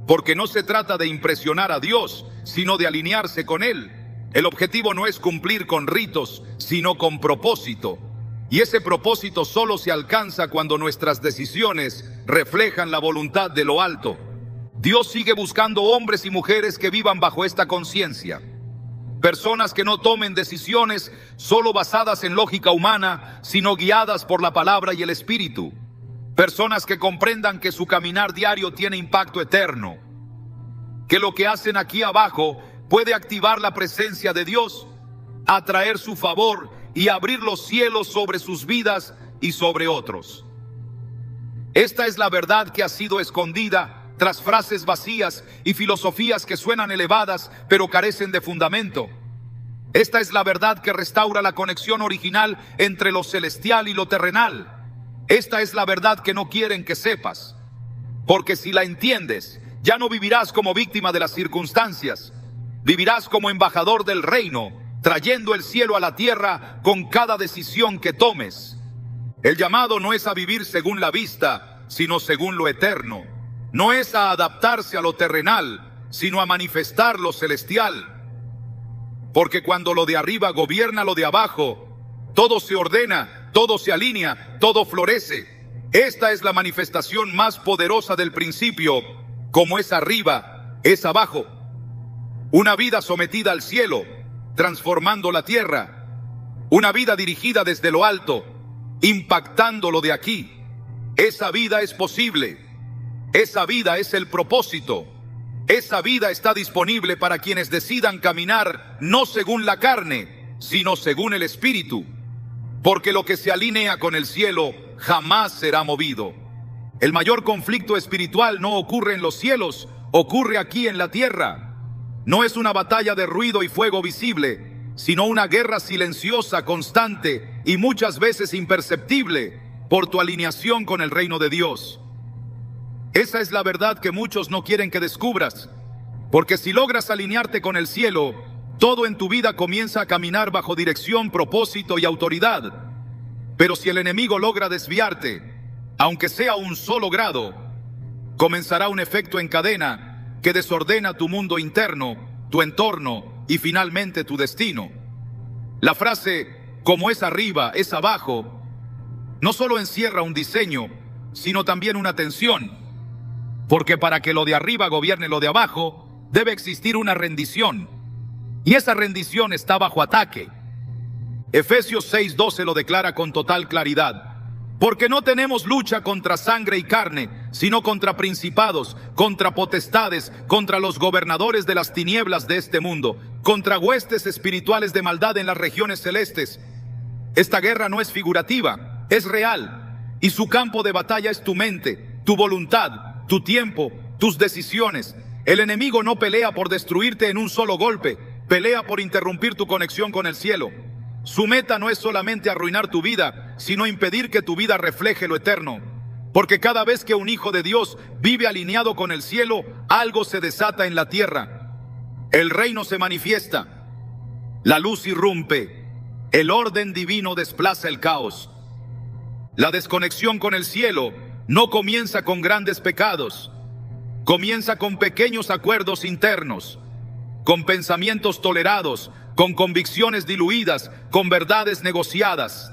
Porque no se trata de impresionar a Dios, sino de alinearse con Él. El objetivo no es cumplir con ritos, sino con propósito. Y ese propósito solo se alcanza cuando nuestras decisiones reflejan la voluntad de lo alto. Dios sigue buscando hombres y mujeres que vivan bajo esta conciencia. Personas que no tomen decisiones solo basadas en lógica humana, sino guiadas por la palabra y el Espíritu. Personas que comprendan que su caminar diario tiene impacto eterno. Que lo que hacen aquí abajo puede activar la presencia de Dios, atraer su favor y abrir los cielos sobre sus vidas y sobre otros. Esta es la verdad que ha sido escondida tras frases vacías y filosofías que suenan elevadas pero carecen de fundamento. Esta es la verdad que restaura la conexión original entre lo celestial y lo terrenal. Esta es la verdad que no quieren que sepas, porque si la entiendes, ya no vivirás como víctima de las circunstancias, vivirás como embajador del reino, trayendo el cielo a la tierra con cada decisión que tomes. El llamado no es a vivir según la vista, sino según lo eterno. No es a adaptarse a lo terrenal, sino a manifestar lo celestial. Porque cuando lo de arriba gobierna lo de abajo, todo se ordena, todo se alinea, todo florece. Esta es la manifestación más poderosa del principio. Como es arriba, es abajo. Una vida sometida al cielo, transformando la tierra. Una vida dirigida desde lo alto, impactando lo de aquí. Esa vida es posible. Esa vida es el propósito. Esa vida está disponible para quienes decidan caminar no según la carne, sino según el Espíritu. Porque lo que se alinea con el cielo jamás será movido. El mayor conflicto espiritual no ocurre en los cielos, ocurre aquí en la tierra. No es una batalla de ruido y fuego visible, sino una guerra silenciosa, constante y muchas veces imperceptible por tu alineación con el reino de Dios. Esa es la verdad que muchos no quieren que descubras, porque si logras alinearte con el cielo, todo en tu vida comienza a caminar bajo dirección, propósito y autoridad. Pero si el enemigo logra desviarte, aunque sea un solo grado, comenzará un efecto en cadena que desordena tu mundo interno, tu entorno y finalmente tu destino. La frase, como es arriba, es abajo, no solo encierra un diseño, sino también una tensión. Porque para que lo de arriba gobierne lo de abajo, debe existir una rendición. Y esa rendición está bajo ataque. Efesios 6:12 lo declara con total claridad. Porque no tenemos lucha contra sangre y carne, sino contra principados, contra potestades, contra los gobernadores de las tinieblas de este mundo, contra huestes espirituales de maldad en las regiones celestes. Esta guerra no es figurativa, es real. Y su campo de batalla es tu mente, tu voluntad, tu tiempo, tus decisiones. El enemigo no pelea por destruirte en un solo golpe, pelea por interrumpir tu conexión con el cielo. Su meta no es solamente arruinar tu vida, sino impedir que tu vida refleje lo eterno. Porque cada vez que un hijo de Dios vive alineado con el cielo, algo se desata en la tierra. El reino se manifiesta, la luz irrumpe, el orden divino desplaza el caos. La desconexión con el cielo no comienza con grandes pecados, comienza con pequeños acuerdos internos, con pensamientos tolerados, con convicciones diluidas, con verdades negociadas.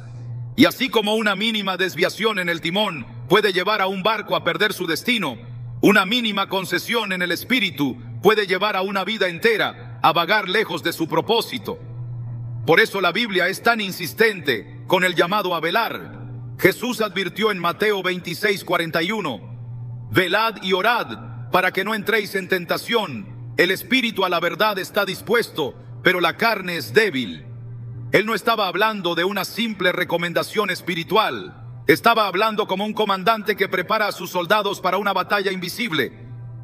Y así como una mínima desviación en el timón puede llevar a un barco a perder su destino, una mínima concesión en el espíritu puede llevar a una vida entera a vagar lejos de su propósito. Por eso la Biblia es tan insistente con el llamado a velar. Jesús advirtió en Mateo 26:41, velad y orad para que no entréis en tentación. El espíritu a la verdad está dispuesto, pero la carne es débil. Él no estaba hablando de una simple recomendación espiritual. Estaba hablando como un comandante que prepara a sus soldados para una batalla invisible,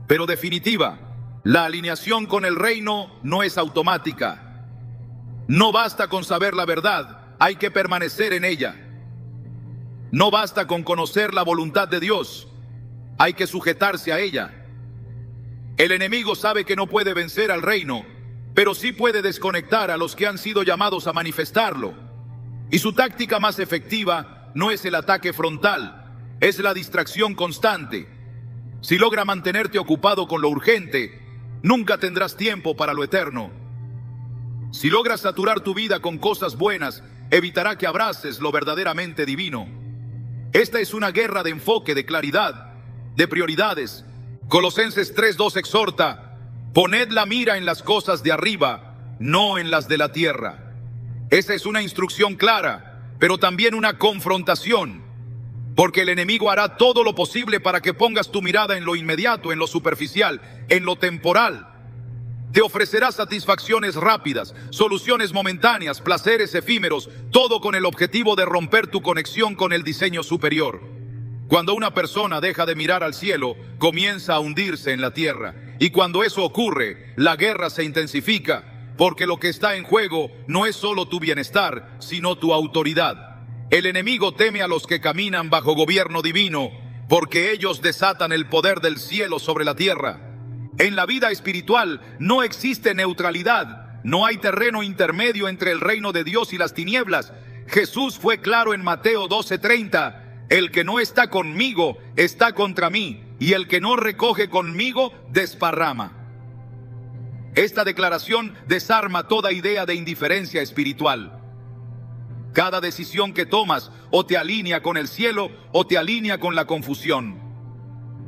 pero definitiva. La alineación con el reino no es automática. No basta con saber la verdad, hay que permanecer en ella. No basta con conocer la voluntad de Dios, hay que sujetarse a ella. El enemigo sabe que no puede vencer al reino, pero sí puede desconectar a los que han sido llamados a manifestarlo. Y su táctica más efectiva no es el ataque frontal, es la distracción constante. Si logra mantenerte ocupado con lo urgente, nunca tendrás tiempo para lo eterno. Si logras saturar tu vida con cosas buenas, evitará que abraces lo verdaderamente divino. Esta es una guerra de enfoque, de claridad, de prioridades. Colosenses 3:2 exhorta: poned la mira en las cosas de arriba, no en las de la tierra. Esa es una instrucción clara, pero también una confrontación, porque el enemigo hará todo lo posible para que pongas tu mirada en lo inmediato, en lo superficial, en lo temporal. Te ofrecerá satisfacciones rápidas, soluciones momentáneas, placeres efímeros, todo con el objetivo de romper tu conexión con el diseño superior. Cuando una persona deja de mirar al cielo, comienza a hundirse en la tierra. Y cuando eso ocurre, la guerra se intensifica, porque lo que está en juego no es solo tu bienestar, sino tu autoridad. El enemigo teme a los que caminan bajo gobierno divino, porque ellos desatan el poder del cielo sobre la tierra. En la vida espiritual no existe neutralidad, no hay terreno intermedio entre el reino de Dios y las tinieblas. Jesús fue claro en Mateo 12:30: el que no está conmigo está contra mí, y el que no recoge conmigo desparrama. Esta declaración desarma toda idea de indiferencia espiritual. Cada decisión que tomas o te alinea con el cielo o te alinea con la confusión.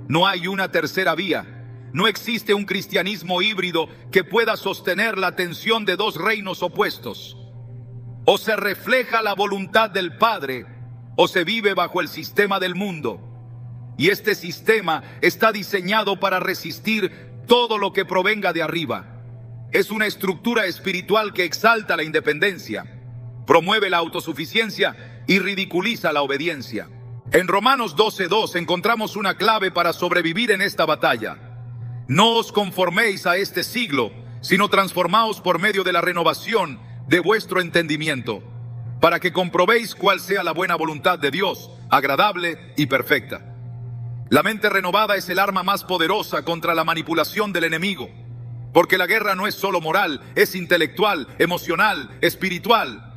No hay una tercera vía. No existe un cristianismo híbrido que pueda sostener la tensión de dos reinos opuestos. O se refleja la voluntad del Padre, o se vive bajo el sistema del mundo. Y este sistema está diseñado para resistir todo lo que provenga de arriba. Es una estructura espiritual que exalta la independencia, promueve la autosuficiencia y ridiculiza la obediencia. En Romanos 12:2 encontramos una clave para sobrevivir en esta batalla. No os conforméis a este siglo, sino transformaos por medio de la renovación de vuestro entendimiento, para que comprobéis cuál sea la buena voluntad de Dios, agradable y perfecta. La mente renovada es el arma más poderosa contra la manipulación del enemigo, porque la guerra no es solo moral, es intelectual, emocional, espiritual.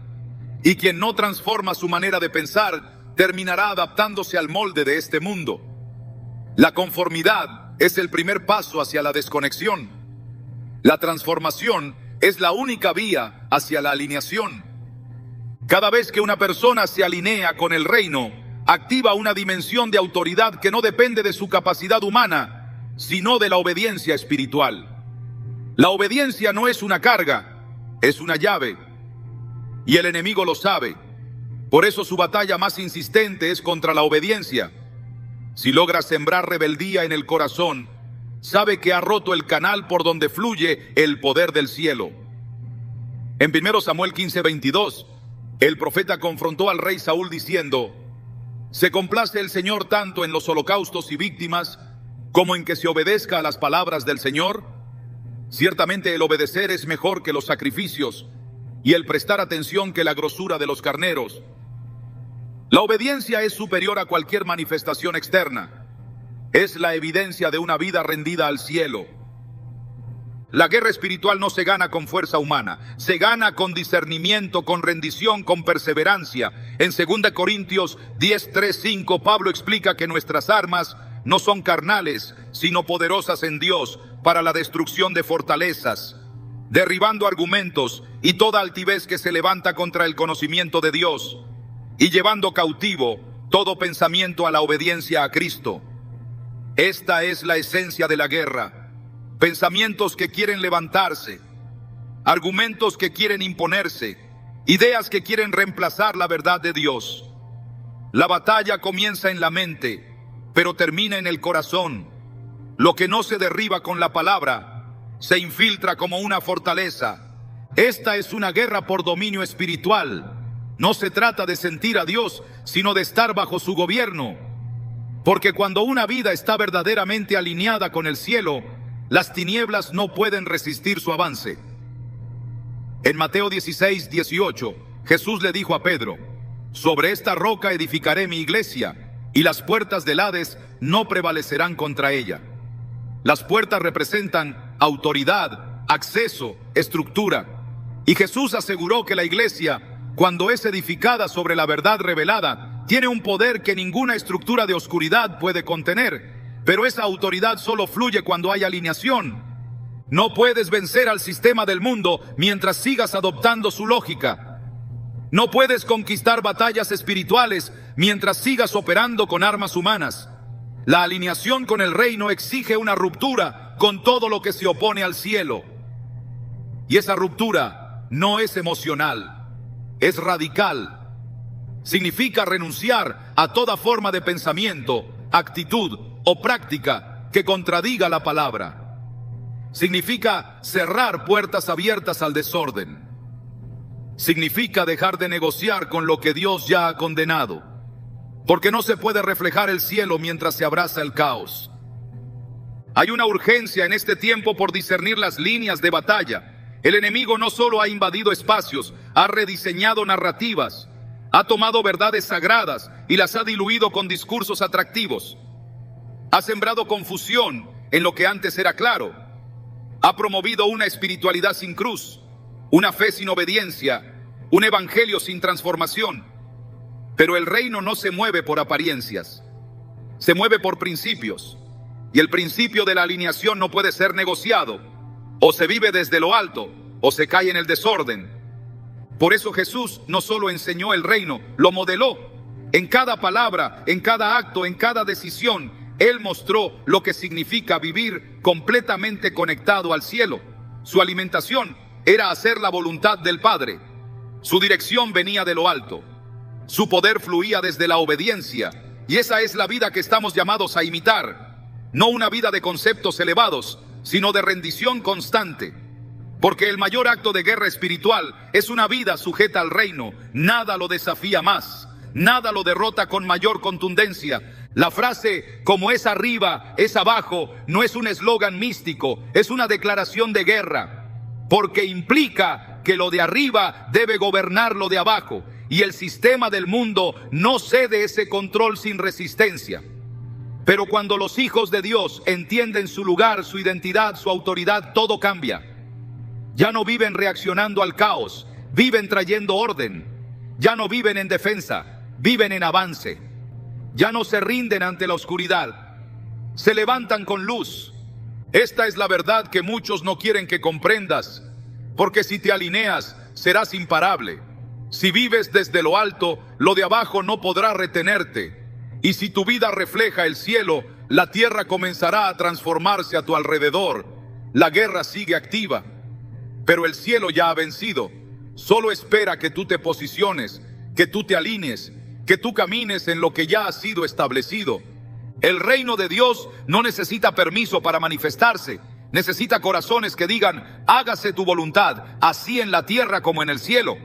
Y quien no transforma su manera de pensar, terminará adaptándose al molde de este mundo. La conformidad es el primer paso hacia la desconexión. La transformación es la única vía hacia la alineación. Cada vez que una persona se alinea con el reino, activa una dimensión de autoridad que no depende de su capacidad humana, sino de la obediencia espiritual. La obediencia no es una carga, es una llave. Y el enemigo lo sabe. Por eso su batalla más insistente es contra la obediencia. Si logra sembrar rebeldía en el corazón, sabe que ha roto el canal por donde fluye el poder del cielo. En 1 Samuel 15:22, el profeta confrontó al rey Saúl diciendo: ¿se complace el Señor tanto en los holocaustos y víctimas como en que se obedezca a las palabras del Señor? Ciertamente el obedecer es mejor que los sacrificios, y el prestar atención que la grosura de los carneros. La obediencia es superior a cualquier manifestación externa. Es la evidencia de una vida rendida al cielo. La guerra espiritual no se gana con fuerza humana, se gana con discernimiento, con rendición, con perseverancia. En 2 Corintios 10:3-5, Pablo explica que nuestras armas no son carnales, sino poderosas en Dios para la destrucción de fortalezas, derribando argumentos y toda altivez que se levanta contra el conocimiento de Dios, y llevando cautivo todo pensamiento a la obediencia a Cristo. Esta es la esencia de la guerra. Pensamientos que quieren levantarse, argumentos que quieren imponerse, ideas que quieren reemplazar la verdad de Dios. La batalla comienza en la mente, pero termina en el corazón. Lo que no se derriba con la palabra, se infiltra como una fortaleza. Esta es una guerra por dominio espiritual. No se trata de sentir a Dios, sino de estar bajo su gobierno. Porque cuando una vida está verdaderamente alineada con el cielo, las tinieblas no pueden resistir su avance. En Mateo 16:18, Jesús le dijo a Pedro: sobre esta roca edificaré mi iglesia, y las puertas del Hades no prevalecerán contra ella. Las puertas representan autoridad, acceso, estructura. Y Jesús aseguró que la iglesia, cuando es edificada sobre la verdad revelada, tiene un poder que ninguna estructura de oscuridad puede contener. Pero esa autoridad solo fluye cuando hay alineación. No puedes vencer al sistema del mundo mientras sigas adoptando su lógica. No puedes conquistar batallas espirituales mientras sigas operando con armas humanas. La alineación con el reino exige una ruptura con todo lo que se opone al cielo. Y esa ruptura no es emocional, es radical. Significa renunciar a toda forma de pensamiento, actitud o práctica que contradiga la palabra. Significa cerrar puertas abiertas al desorden. Significa dejar de negociar con lo que Dios ya ha condenado, porque no se puede reflejar el cielo mientras se abraza el caos. Hay una urgencia en este tiempo por discernir las líneas de batalla. El enemigo no solo ha invadido espacios, ha rediseñado narrativas, ha tomado verdades sagradas y las ha diluido con discursos atractivos. Ha sembrado confusión en lo que antes era claro. Ha promovido una espiritualidad sin cruz, una fe sin obediencia, un evangelio sin transformación. Pero el reino no se mueve por apariencias, se mueve por principios. Y el principio de la alineación no puede ser negociado. O se vive desde lo alto, o se cae en el desorden. Por eso Jesús no solo enseñó el reino, lo modeló. En cada palabra, en cada acto, en cada decisión, Él mostró lo que significa vivir completamente conectado al cielo. Su alimentación era hacer la voluntad del Padre. Su dirección venía de lo alto. Su poder fluía desde la obediencia. Y esa es la vida que estamos llamados a imitar. No una vida de conceptos elevados, sino de rendición constante. Porque el mayor acto de guerra espiritual es una vida sujeta al reino. Nada lo desafía más, nada lo derrota con mayor contundencia. La frase, como es arriba, es abajo, no es un eslogan místico, es una declaración de guerra. Porque implica que lo de arriba debe gobernar lo de abajo. Y el sistema del mundo no cede ese control sin resistencia. Pero cuando los hijos de Dios entienden su lugar, su identidad, su autoridad, todo cambia. Ya no viven reaccionando al caos, viven trayendo orden. Ya no viven en defensa, viven en avance. Ya no se rinden ante la oscuridad, se levantan con luz. Esta es la verdad que muchos no quieren que comprendas, porque si te alineas, serás imparable. Si vives desde lo alto, lo de abajo no podrá retenerte. Y si tu vida refleja el cielo, la tierra comenzará a transformarse a tu alrededor. La guerra sigue activa, pero el cielo ya ha vencido. Solo espera que tú te posiciones, que tú te alinees, que tú camines en lo que ya ha sido establecido. El reino de Dios no necesita permiso para manifestarse. Necesita corazones que digan, hágase tu voluntad, así en la tierra como en el cielo.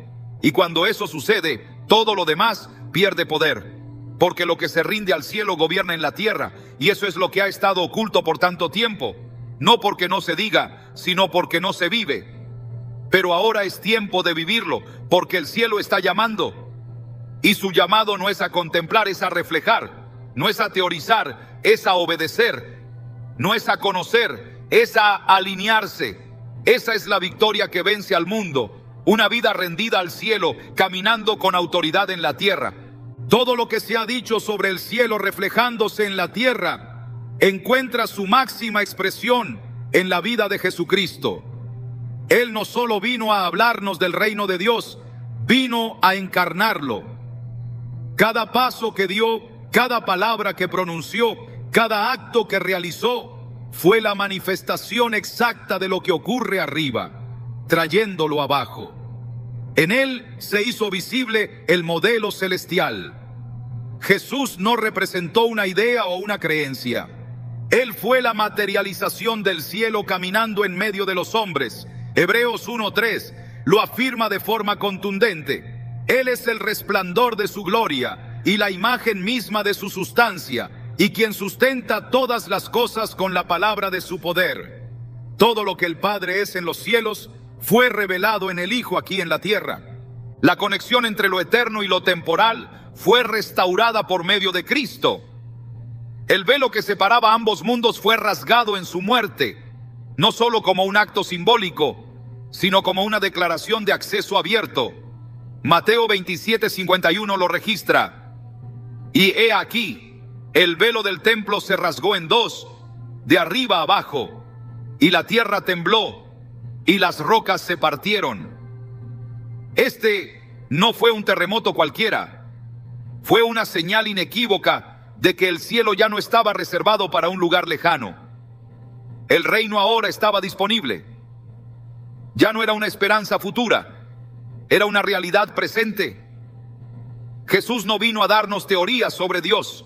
Y cuando eso sucede, todo lo demás pierde poder. Porque lo que se rinde al cielo gobierna en la tierra, y eso es lo que ha estado oculto por tanto tiempo. No porque no se diga, sino porque no se vive. Pero ahora es tiempo de vivirlo, porque el cielo está llamando. Y su llamado no es a contemplar, es a reflejar. No es a teorizar, es a obedecer. No es a conocer, es a alinearse. Esa es la victoria que vence al mundo. Una vida rendida al cielo, caminando con autoridad en la tierra. Todo lo que se ha dicho sobre el cielo reflejándose en la tierra encuentra su máxima expresión en la vida de Jesucristo. Él no solo vino a hablarnos del reino de Dios, vino a encarnarlo. Cada paso que dio, cada palabra que pronunció, cada acto que realizó, fue la manifestación exacta de lo que ocurre arriba, trayéndolo abajo. En él se hizo visible el modelo celestial. Jesús no representó una idea o una creencia. Él fue la materialización del cielo caminando en medio de los hombres. Hebreos 1:3 lo afirma de forma contundente. Él es el resplandor de su gloria y la imagen misma de su sustancia, y quien sustenta todas las cosas con la palabra de su poder. Todo lo que el Padre es en los cielos fue revelado en el Hijo aquí en la tierra. La conexión entre lo eterno y lo temporal fue restaurada por medio de Cristo. El velo que separaba ambos mundos fue rasgado en su muerte. no solo como un acto simbólico, sino como una declaración de acceso abierto. Mateo 27:51 lo registra. Y he aquí, el velo del templo se rasgó en dos, de arriba a abajo, y la tierra tembló, y las rocas se partieron. Este no fue un terremoto cualquiera, fue una señal inequívoca de que el cielo ya no estaba reservado para un lugar lejano. El reino ahora estaba disponible. Ya no era una esperanza futura, era una realidad presente. Jesús no vino a darnos teorías sobre Dios,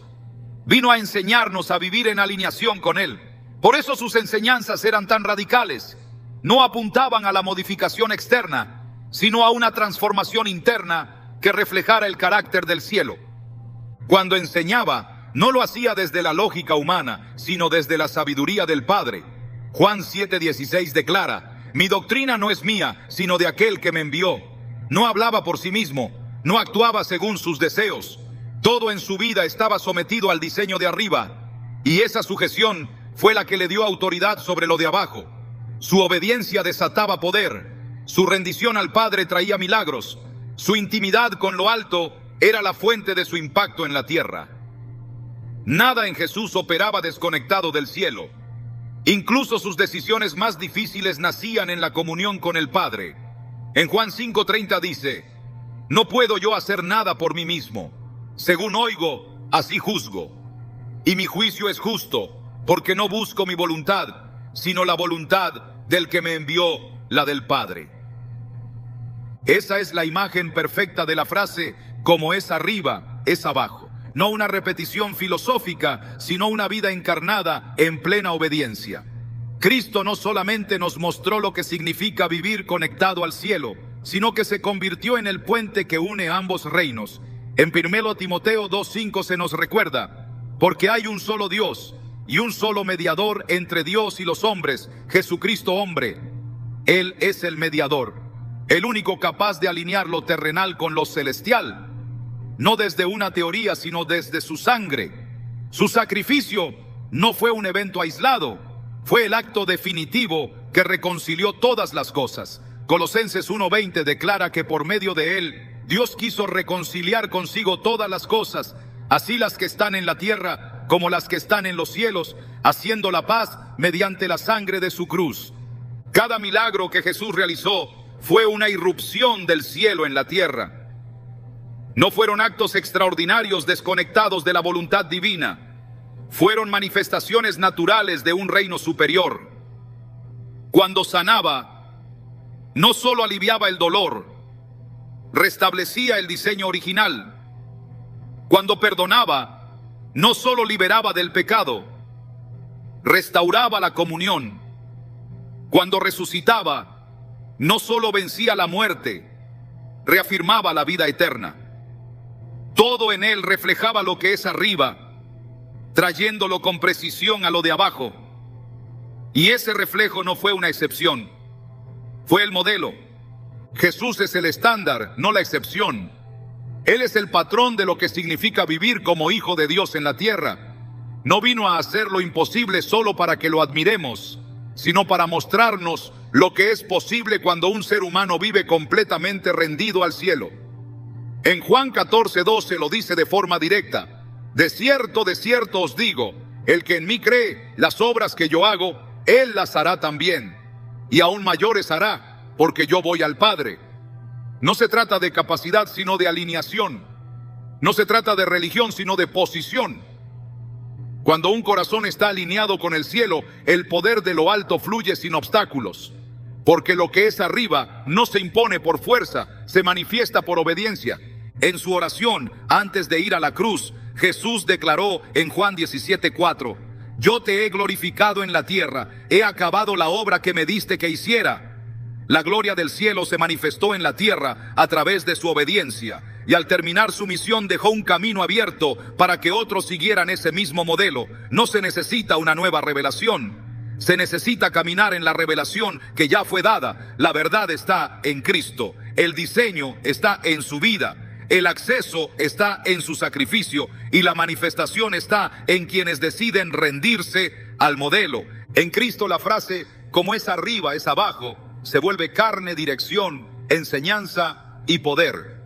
vino a enseñarnos a vivir en alineación con Él. Por eso sus enseñanzas eran tan radicales. No apuntaban a la modificación externa, sino a una transformación interna que reflejara el carácter del cielo. Cuando enseñaba, no lo hacía desde la lógica humana, sino desde la sabiduría del Padre. Juan 7:16 declara: mi doctrina no es mía, sino de aquel que me envió. No hablaba por sí mismo, no actuaba según sus deseos. Todo en su vida estaba sometido al diseño de arriba, y esa sujeción fue la que le dio autoridad sobre lo de abajo. Su obediencia desataba poder, su rendición al Padre traía milagros, su intimidad con lo alto era la fuente de su impacto en la tierra. Nada en Jesús operaba desconectado del cielo. Incluso sus decisiones más difíciles nacían en la comunión con el Padre. En Juan 5:30 dice: no puedo yo hacer nada por mí mismo. Según oigo, así juzgo. Y mi juicio es justo, porque no busco mi voluntad, sino la voluntad del que me envió, la del Padre. Esa es la imagen perfecta de la frase: como es arriba, es abajo. No una repetición filosófica, sino una vida encarnada en plena obediencia. Cristo no solamente nos mostró lo que significa vivir conectado al cielo, sino que se convirtió en el puente que une ambos reinos. En 1 Timoteo 2:5 se nos recuerda: porque hay un solo Dios y un solo mediador entre Dios y los hombres, Jesucristo hombre. Él es el mediador, el único capaz de alinear lo terrenal con lo celestial, no desde una teoría, sino desde su sangre. Su sacrificio no fue un evento aislado, fue el acto definitivo que reconcilió todas las cosas. Colosenses 1:20 declara que por medio de él, Dios quiso reconciliar consigo todas las cosas, así las que están en la tierra como las que están en los cielos, haciendo la paz mediante la sangre de su cruz. Cada milagro que Jesús realizó fue una irrupción del cielo en la tierra. No fueron actos extraordinarios desconectados de la voluntad divina. Fueron manifestaciones naturales de un reino superior. Cuando sanaba, no solo aliviaba el dolor, restablecía el diseño original. Cuando perdonaba, no solo liberaba del pecado, restauraba la comunión. Cuando resucitaba, no solo vencía la muerte, reafirmaba la vida eterna. Todo en él reflejaba lo que es arriba, trayéndolo con precisión a lo de abajo. Y ese reflejo no fue una excepción, fue el modelo. Jesús es el estándar, no la excepción. Él es el patrón de lo que significa vivir como hijo de Dios en la tierra. No vino a hacer lo imposible solo para que lo admiremos, sino para mostrarnos lo que es posible cuando un ser humano vive completamente rendido al cielo. En Juan 14:12 lo dice de forma directa: de cierto os digo, el que en mí cree, las obras que yo hago, él las hará también, y aún mayores hará, porque yo voy al Padre. No se trata de capacidad, sino de alineación. No se trata de religión, sino de posición. Cuando un corazón está alineado con el cielo, el poder de lo alto fluye sin obstáculos. Porque lo que es arriba no se impone por fuerza, se manifiesta por obediencia. En su oración, antes de ir a la cruz, Jesús declaró en Juan 17:4: yo te he glorificado en la tierra, he acabado la obra que me diste que hiciera. La gloria del cielo se manifestó en la tierra a través de su obediencia, y al terminar su misión dejó un camino abierto para que otros siguieran ese mismo modelo. No se necesita una nueva revelación, se necesita caminar en la revelación que ya fue dada. La verdad está en Cristo, el diseño está en su vida, el acceso está en su sacrificio, y la manifestación está en quienes deciden rendirse al modelo. En Cristo la frase como es arriba, es abajo, se vuelve carne, dirección, enseñanza y poder.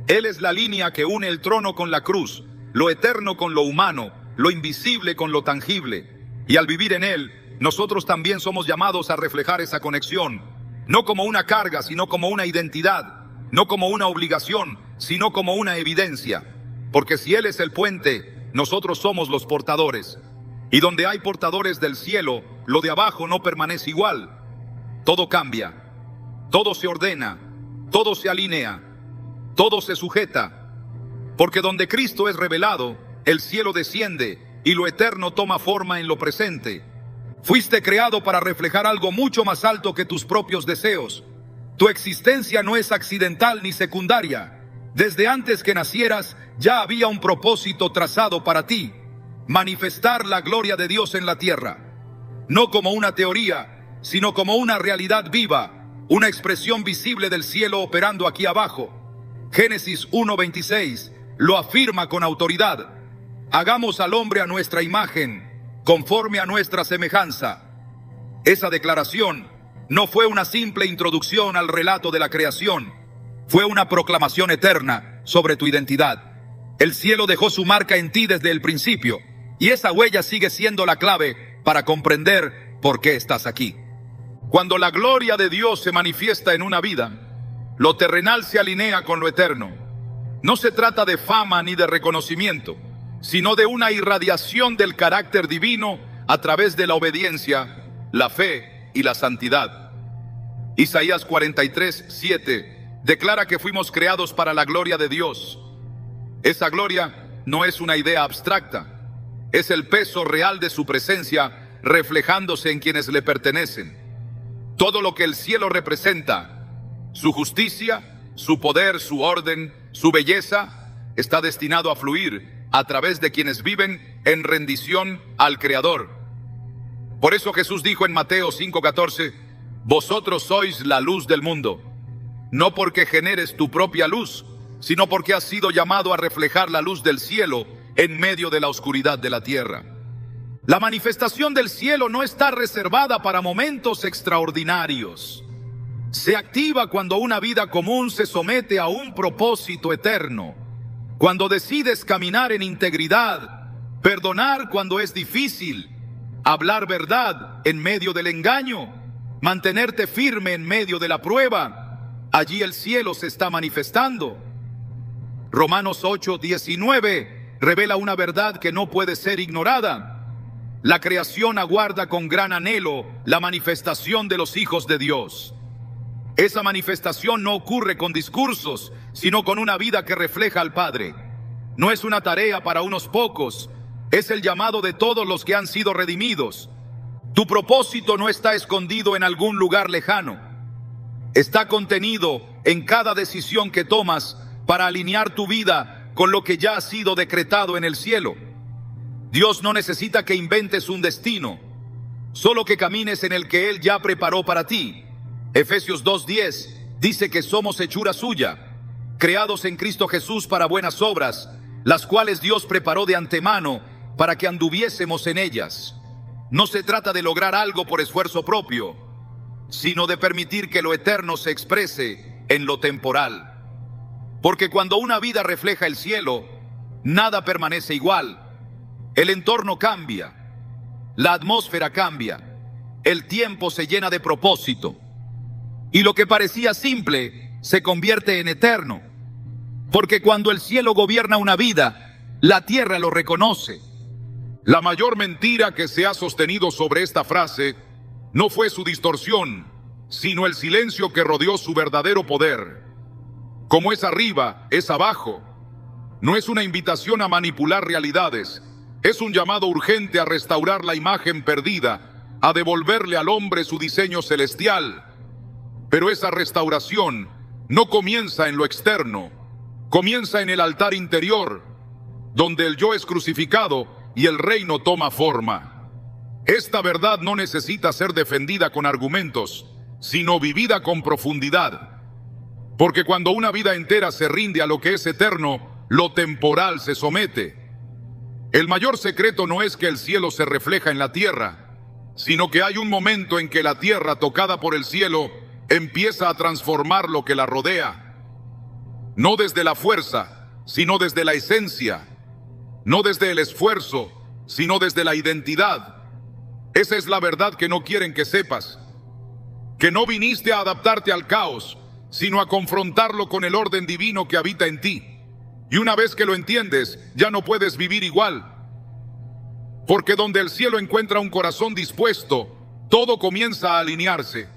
Él es la línea que une el trono con la cruz, lo eterno con lo humano, lo invisible con lo tangible. Y al vivir en Él, nosotros también somos llamados a reflejar esa conexión, no como una carga, sino como una identidad, no como una obligación, sino como una evidencia. Porque si Él es el puente, nosotros somos los portadores. Y donde hay portadores del cielo, lo de abajo no permanece igual. Todo cambia, todo se ordena, todo se alinea, todo se sujeta. Porque donde Cristo es revelado, el cielo desciende y lo eterno toma forma en lo presente. Fuiste creado para reflejar algo mucho más alto que tus propios deseos. Tu existencia no es accidental ni secundaria. Desde antes que nacieras, ya había un propósito trazado para ti: manifestar la gloria de Dios en la tierra. No como una teoría, sino como una realidad viva, una expresión visible del cielo operando aquí abajo. Génesis 1:26 lo afirma con autoridad: hagamos al hombre a nuestra imagen, conforme a nuestra semejanza. Esa declaración no fue una simple introducción al relato de la creación, fue una proclamación eterna sobre tu identidad. El cielo dejó su marca en ti desde el principio, y esa huella sigue siendo la clave para comprender por qué estás aquí. Cuando la gloria de Dios se manifiesta en una vida, lo terrenal se alinea con lo eterno. No se trata de fama ni de reconocimiento, sino de una irradiación del carácter divino a través de la obediencia, la fe y la santidad. Isaías 43:7 declara que fuimos creados para la gloria de Dios. Esa gloria no es una idea abstracta, es el peso real de su presencia reflejándose en quienes le pertenecen. Todo lo que el cielo representa, su justicia, su poder, su orden, su belleza, está destinado a fluir a través de quienes viven en rendición al Creador. Por eso Jesús dijo en Mateo 5:14, vosotros sois la luz del mundo, no porque generes tu propia luz, sino porque has sido llamado a reflejar la luz del cielo en medio de la oscuridad de la tierra. La manifestación del cielo no está reservada para momentos extraordinarios. Se activa cuando una vida común se somete a un propósito eterno. Cuando decides caminar en integridad, perdonar cuando es difícil, hablar verdad en medio del engaño, mantenerte firme en medio de la prueba, allí el cielo se está manifestando. Romanos 8:19 revela una verdad que no puede ser ignorada. La creación aguarda con gran anhelo la manifestación de los hijos de Dios. Esa manifestación no ocurre con discursos, sino con una vida que refleja al Padre. No es una tarea para unos pocos, es el llamado de todos los que han sido redimidos. Tu propósito no está escondido en algún lugar lejano. Está contenido en cada decisión que tomas para alinear tu vida con lo que ya ha sido decretado en el cielo. Dios no necesita que inventes un destino, solo que camines en el que Él ya preparó para ti. Efesios 2:10 dice que somos hechura suya, creados en Cristo Jesús para buenas obras, las cuales Dios preparó de antemano para que anduviésemos en ellas. No se trata de lograr algo por esfuerzo propio, sino de permitir que lo eterno se exprese en lo temporal. Porque cuando una vida refleja el cielo, nada permanece igual. El entorno cambia, la atmósfera cambia, el tiempo se llena de propósito. Y lo que parecía simple se convierte en eterno. Porque cuando el cielo gobierna una vida, la tierra lo reconoce. La mayor mentira que se ha sostenido sobre esta frase no fue su distorsión, sino el silencio que rodeó su verdadero poder. Como es arriba, es abajo. No es una invitación a manipular realidades, es un llamado urgente a restaurar la imagen perdida, a devolverle al hombre su diseño celestial. Pero esa restauración no comienza en lo externo, comienza en el altar interior, donde el yo es crucificado y el reino toma forma. Esta verdad no necesita ser defendida con argumentos, sino vivida con profundidad. Porque cuando una vida entera se rinde a lo que es eterno, lo temporal se somete. El mayor secreto no es que el cielo se refleja en la tierra, sino que hay un momento en que la tierra tocada por el cielo empieza a transformar lo que la rodea, no desde la fuerza, sino desde la esencia, no desde el esfuerzo, sino desde la identidad. Esa es la verdad que no quieren que sepas, que no viniste a adaptarte al caos, sino a confrontarlo con el orden divino que habita en ti. Y una vez que lo entiendes, ya no puedes vivir igual. Porque donde el cielo encuentra un corazón dispuesto, todo comienza a alinearse.